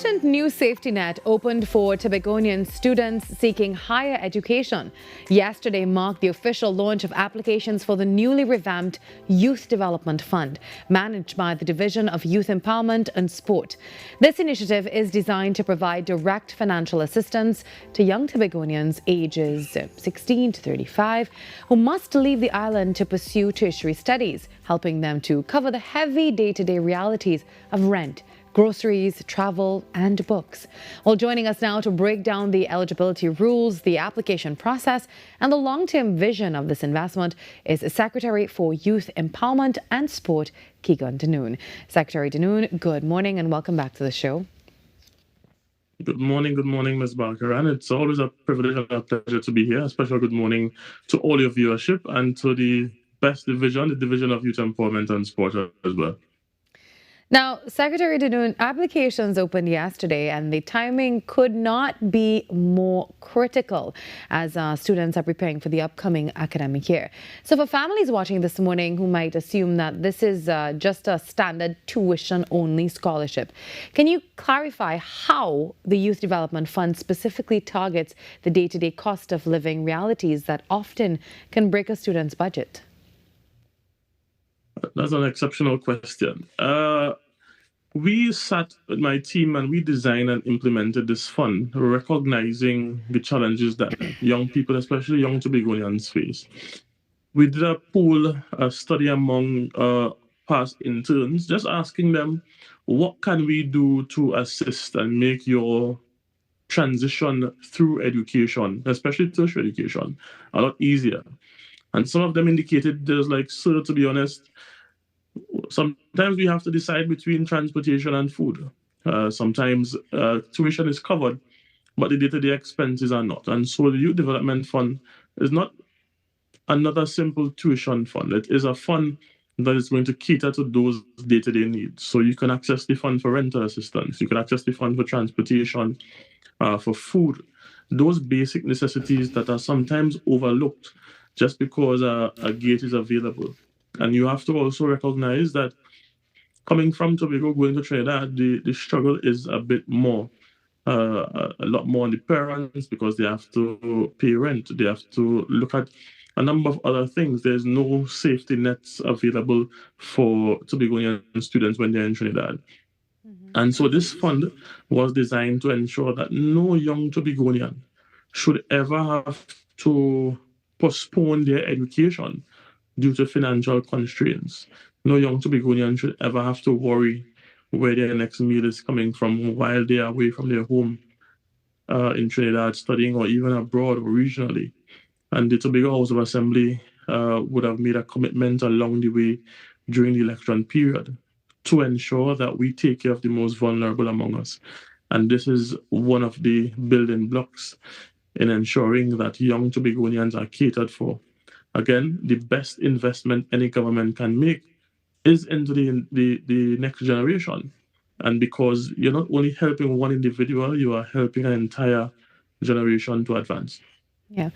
important new safety net opened for Tobagonian students seeking higher education. Yesterday marked the official launch of applications for the newly revamped Youth Development Fund, managed by the Division of Youth Empowerment and Sport. This initiative is designed to provide direct financial assistance to young Tobagonians ages 16 to 35 who must leave the island to pursue tertiary studies, helping them to cover the heavy day-to-day realities of rent, groceries, travel, and books. Well, joining us now to break down the eligibility rules, the application process, and the long-term vision of this investment is Secretary for Youth Empowerment and Sport, Keegan Danoon. Secretary Danoon, good morning and welcome back to the show. Good morning, Ms. Balkaran. It's always a privilege and a pleasure to be here. A special good morning to all your viewership and to the best division, the Division of Youth Empowerment and Sport as well. Now, Secretary Danoon, applications opened yesterday and the timing could not be more critical as students are preparing for the upcoming academic year. So for families watching this morning who might assume that this is just a standard tuition-only scholarship, can you clarify how the Youth Development Fund specifically targets the day-to-day cost of living realities that often can break a student's budget? That's an exceptional question. We sat with my team and we designed and implemented this fund, recognizing the challenges that young people, especially young Tobagonians, face. We did a poll study among past interns, just asking them, what can we do to assist and make your transition through education, especially tertiary education, a lot easier? And some of them indicated, there's like, sir, to be honest, sometimes we have to decide between transportation and food. Sometimes tuition is covered, but the day-to-day expenses are not. And so the Youth Development Fund is not another simple tuition fund. It is a fund that is going to cater to those day-to-day needs. So you can access the fund for rental assistance. You can access the fund for transportation, for food. Those basic necessities that are sometimes overlooked just because a gate is available. And you have to also recognize that coming from Tobago, going to Trinidad, the struggle is a bit more, a lot more on the parents because they have to pay rent. They have to look at a number of other things. There's no safety nets available for Tobagonian students when they're in Trinidad. And so this fund was designed to ensure that no young Tobagonian should ever have to postpone their education due to financial constraints. No young Tobagonian should ever have to worry where their next meal is coming from while they are away from their home in Trinidad studying or even abroad or regionally. And the Tobago House of Assembly would have made a commitment along the way during the election period to ensure that we take care of the most vulnerable among us. And this is one of the building blocks in ensuring that young Tobagonians are catered for. Again, the best investment any government can make is into the next generation. And because you're not only helping one individual, you are helping an entire generation to advance. Yeah.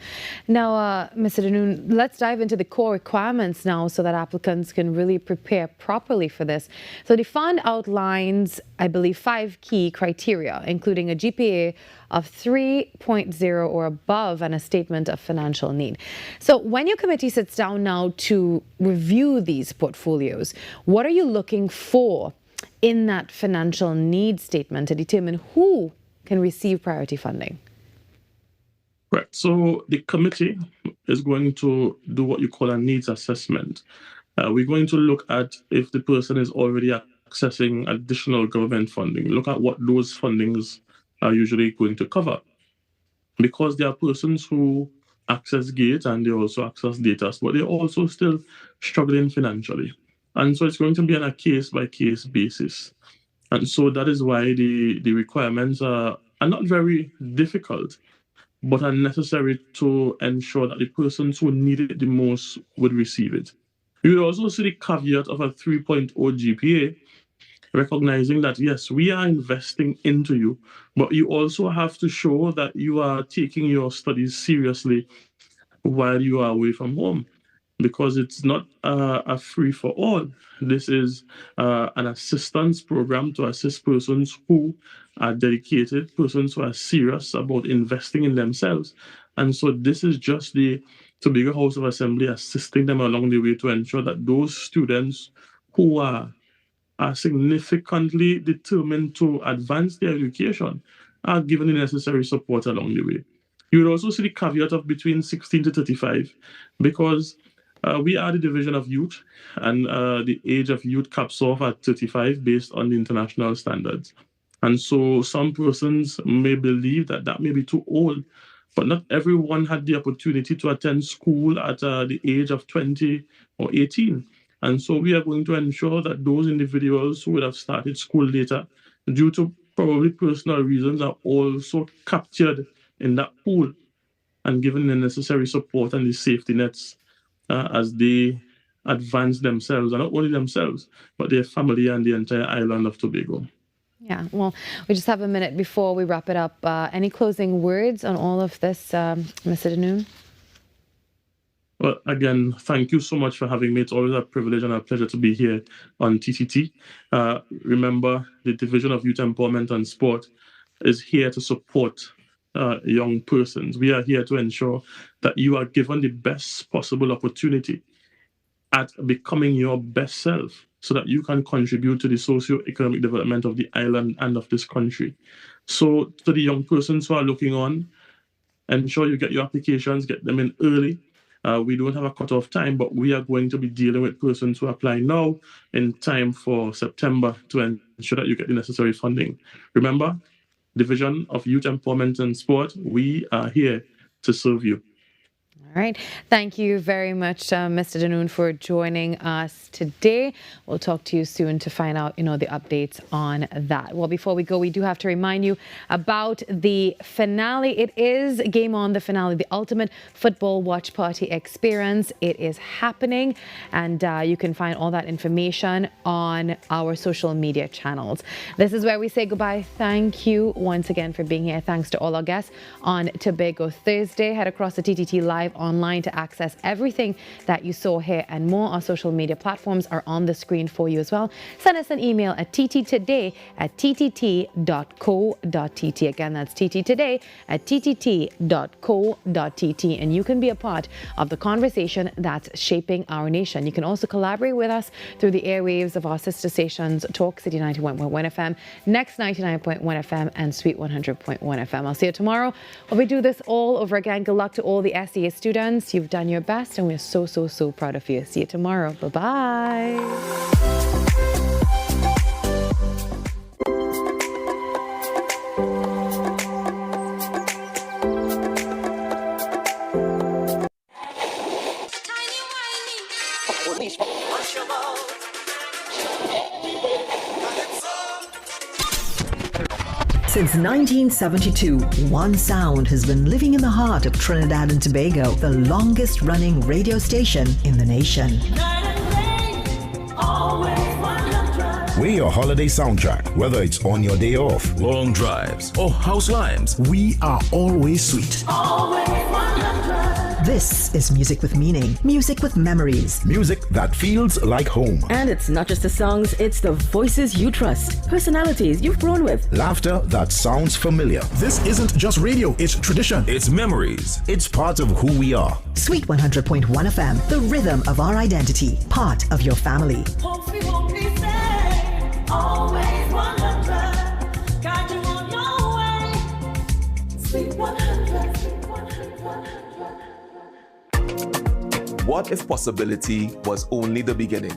Now, Mr. Danoon, let's dive into the core requirements now so that applicants can really prepare properly for this. So the fund outlines, I believe, 5 key criteria, including a GPA of 3.0 or above and a statement of financial need. So when your committee sits down now to review these portfolios, what are you looking for in that financial need statement to determine who can receive priority funding? Right. So the committee is going to do what you call a needs assessment. We're going to look at if the person is already accessing additional government funding, look at what those fundings are usually going to cover. Because there are persons who access GATE and they also access DATAS, but they're also still struggling financially. And so it's going to be on a case-by-case basis. And so that is why the requirements are not very difficult, but are necessary to ensure that the persons who need it the most would receive it. You will also see the caveat of a 3.0 GPA, recognizing that, yes, we are investing into you, but you also have to show that you are taking your studies seriously while you are away from home. because it's not a free for all. This is an assistance program to assist persons who are dedicated, persons who are serious about investing in themselves. And so this is just the Tobago House of Assembly assisting them along the way to ensure that those students who are significantly determined to advance their education are given the necessary support along the way. You will also see the caveat of between 16 to 35, because we are the Division of Youth, and the age of youth caps off at 35 based on the international standards. And so some persons may believe that that may be too old, but not everyone had the opportunity to attend school at the age of 20 or 18. And so we are going to ensure that those individuals who would have started school later, due to probably personal reasons, are also captured in that pool and given the necessary support and the safety nets as they advance themselves, and not only themselves, but their family and the entire island of Tobago. Yeah, well, we just have a minute before we wrap it up. Any closing words on all of this, Mr. Danoon? Well, again, thank you so much for having me. It's always a privilege and a pleasure to be here on TTT. Remember, the Division of Youth Empowerment and Sport is here to support young persons. We are here to ensure that you are given the best possible opportunity at becoming your best self so that you can contribute to the socio-economic development of the island and of this country. So to the young persons who are looking on, ensure you get your applications, get them in early. We don't have a cutoff time, but we are going to be dealing with persons who apply now in time for September to ensure that you get the necessary funding. Remember, Division of Youth Empowerment and Sport, we are here to serve you. All right. Thank you very much, Mr. Danoon, for joining us today. We'll talk to you soon to find out, the updates on that. Well, before we go, we do have to remind you about the finale. It is Game On, the finale, the ultimate football watch party experience. It is happening, and you can find all that information on our social media channels. This is where we say goodbye. Thank you once again for being here. Thanks to all our guests on Tobago Thursday. Head across the TTT Live online to access everything that you saw here and more. Our social media platforms are on the screen for you as well. Send us an email at tttoday@ttt.co.tt. Again, that's tttoday@ttt.co.tt, and you can be a part of the conversation that's shaping our nation. You can also collaborate with us through the airwaves of our sister stations, Talk City 91.1 FM, Next 99.1 FM, and Sweet 100.1 FM. I'll see you tomorrow when we do this all over again. Good luck to all the SEA students. You've done your best, and we're so, so, so proud of you. See you tomorrow. Bye-bye. Since 1972, one sound has been living in the heart of Trinidad and Tobago, the longest running radio station in the nation. We're your holiday soundtrack, whether it's on your day off, long drives, or house lives. We are always sweet. This is music with meaning, music with memories. Music that feels like home. And it's not just the songs, it's the voices you trust, personalities you've grown with. Laughter that sounds familiar. This isn't just radio, it's tradition. It's memories. It's part of who we are. Sweet 100.1 FM, the rhythm of our identity, part of your family. Always 100, guide you on your way. Sweet 100, sweet 100. What if possibility was only the beginning?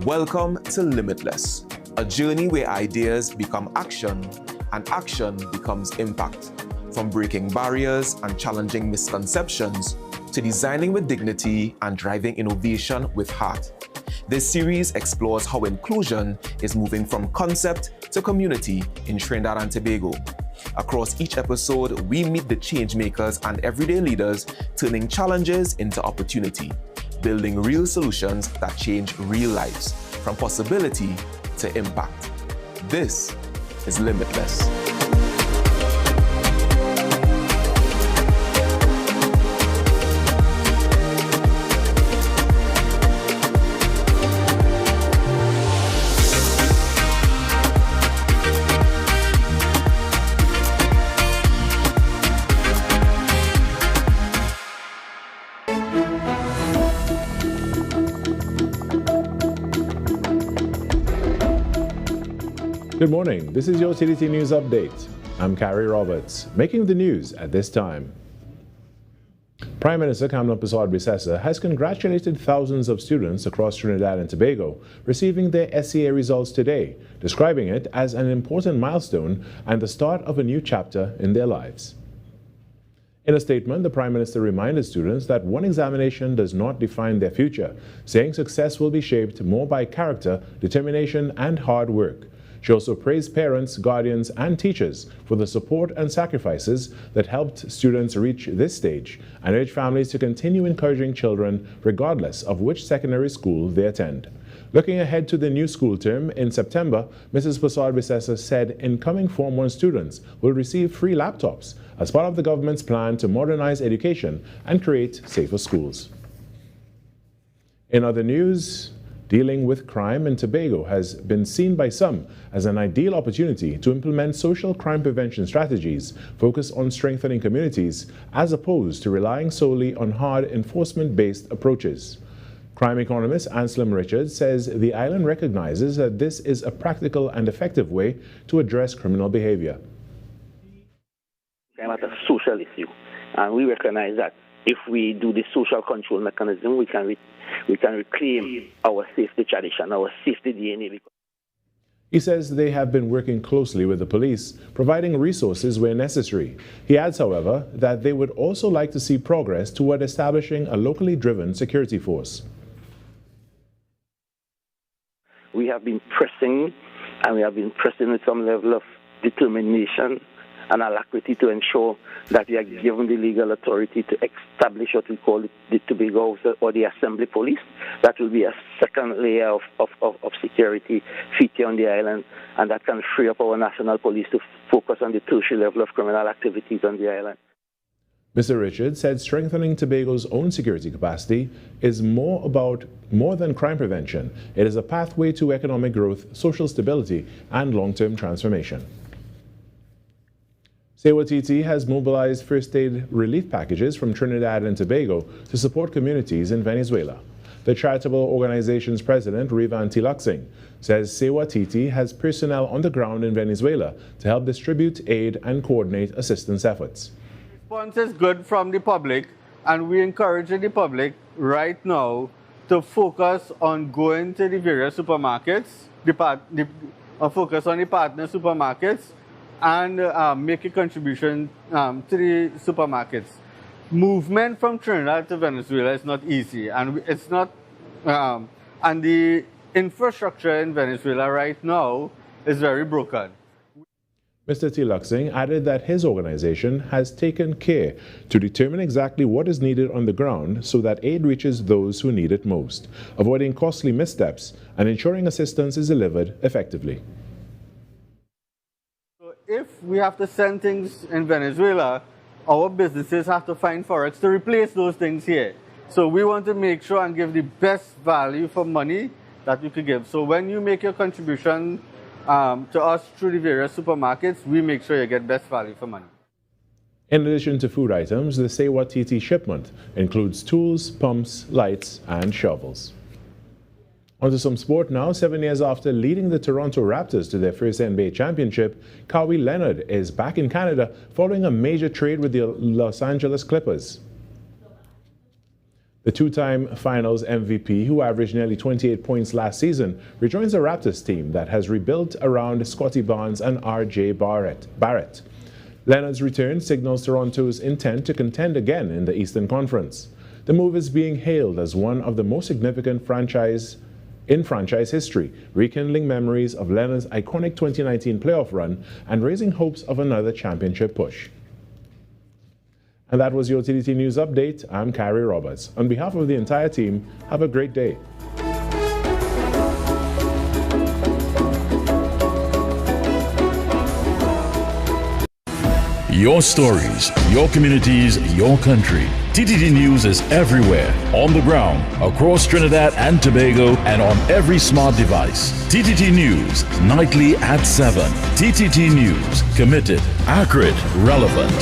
Welcome to Limitless, a journey where ideas become action and action becomes impact. From breaking barriers and challenging misconceptions to designing with dignity and driving innovation with heart. This series explores how inclusion is moving from concept to community in Trinidad and Tobago. Across each episode, we meet the change makers and everyday leaders, turning challenges into opportunity, building real solutions that change real lives, from possibility to impact. This is Limitless. Good morning. This is your TDT News Update. I'm Carrie Roberts, making the news at this time. Prime Minister Kamla Persad-Bissessar has congratulated thousands of students across Trinidad and Tobago receiving their SCA results today, describing it as an important milestone and the start of a new chapter in their lives. In a statement, the Prime Minister reminded students that one examination does not define their future, saying success will be shaped more by character, determination, and hard work. She also praised parents, guardians, and teachers for the support and sacrifices that helped students reach this stage and urged families to continue encouraging children regardless of which secondary school they attend. Looking ahead to the new school term in September, Mrs. Persad-Bissessar said incoming Form 1 students will receive free laptops as part of the government's plan to modernize education and create safer schools. In other news, dealing with crime in Tobago has been seen by some as an ideal opportunity to implement social crime prevention strategies focused on strengthening communities as opposed to relying solely on hard enforcement-based approaches. Crime economist Anselm Richards says the island recognizes that this is a practical and effective way to address criminal behavior. Crime is a social issue, and we recognize that if we do the social control mechanism, we can reclaim our safety tradition, our safety DNA. He says they have been working closely with the police, providing resources where necessary. He adds, however, that they would also like to see progress toward establishing a locally driven security force. We have been pressing, and we have been pressing with some level of determination and alacrity to ensure that we are given the legal authority to establish what we call the Tobago or the Assembly Police. That will be a second layer of security feature on the island, and that can free up our national police to focus on the tertiary level of criminal activities on the island. Mr. Richards said strengthening Tobago's own security capacity is more than crime prevention. It is a pathway to economic growth, social stability, and long-term transformation. CWTT has mobilized first aid relief packages from Trinidad and Tobago to support communities in Venezuela. The charitable organization's president, Rivan Tilaksing, says CWTT has personnel on the ground in Venezuela to help distribute aid and coordinate assistance efforts. Response is good from the public, and we encourage the public right now to focus on going to the various supermarkets, focus on the partner supermarkets, and make a contribution to the supermarkets. Movement from Trinidad to Venezuela is not easy, and it's not. And the infrastructure in Venezuela right now is very broken. Mr. Tilaksing added that his organization has taken care to determine exactly what is needed on the ground so that aid reaches those who need it most, avoiding costly missteps and ensuring assistance is delivered effectively. If we have to send things in Venezuela, our businesses have to find forex to replace those things here. So we want to make sure and give the best value for money that we could give. So when you make your contribution to us through the various supermarkets, we make sure you get best value for money. In addition to food items, the CWTT shipment includes tools, pumps, lights, and shovels. On to some sport now. 7 years after leading the Toronto Raptors to their first NBA championship, Kawhi Leonard is back in Canada following a major trade with the Los Angeles Clippers. The two-time Finals MVP, who averaged nearly 28 points last season, rejoins a Raptors team that has rebuilt around Scottie Barnes and R.J. Barrett. Leonard's return signals Toronto's intent to contend again in the Eastern Conference. The move is being hailed as one of the most significant franchise history, rekindling memories of Leonard's iconic 2019 playoff run and raising hopes of another championship push. And that was your TDT News Update. I'm Carrie Roberts. On behalf of the entire team, have a great day. Your stories, your communities, your country. TTT News is everywhere, on the ground, across Trinidad and Tobago, and on every smart device. TTT News, nightly at 7. TTT News, committed, accurate, relevant.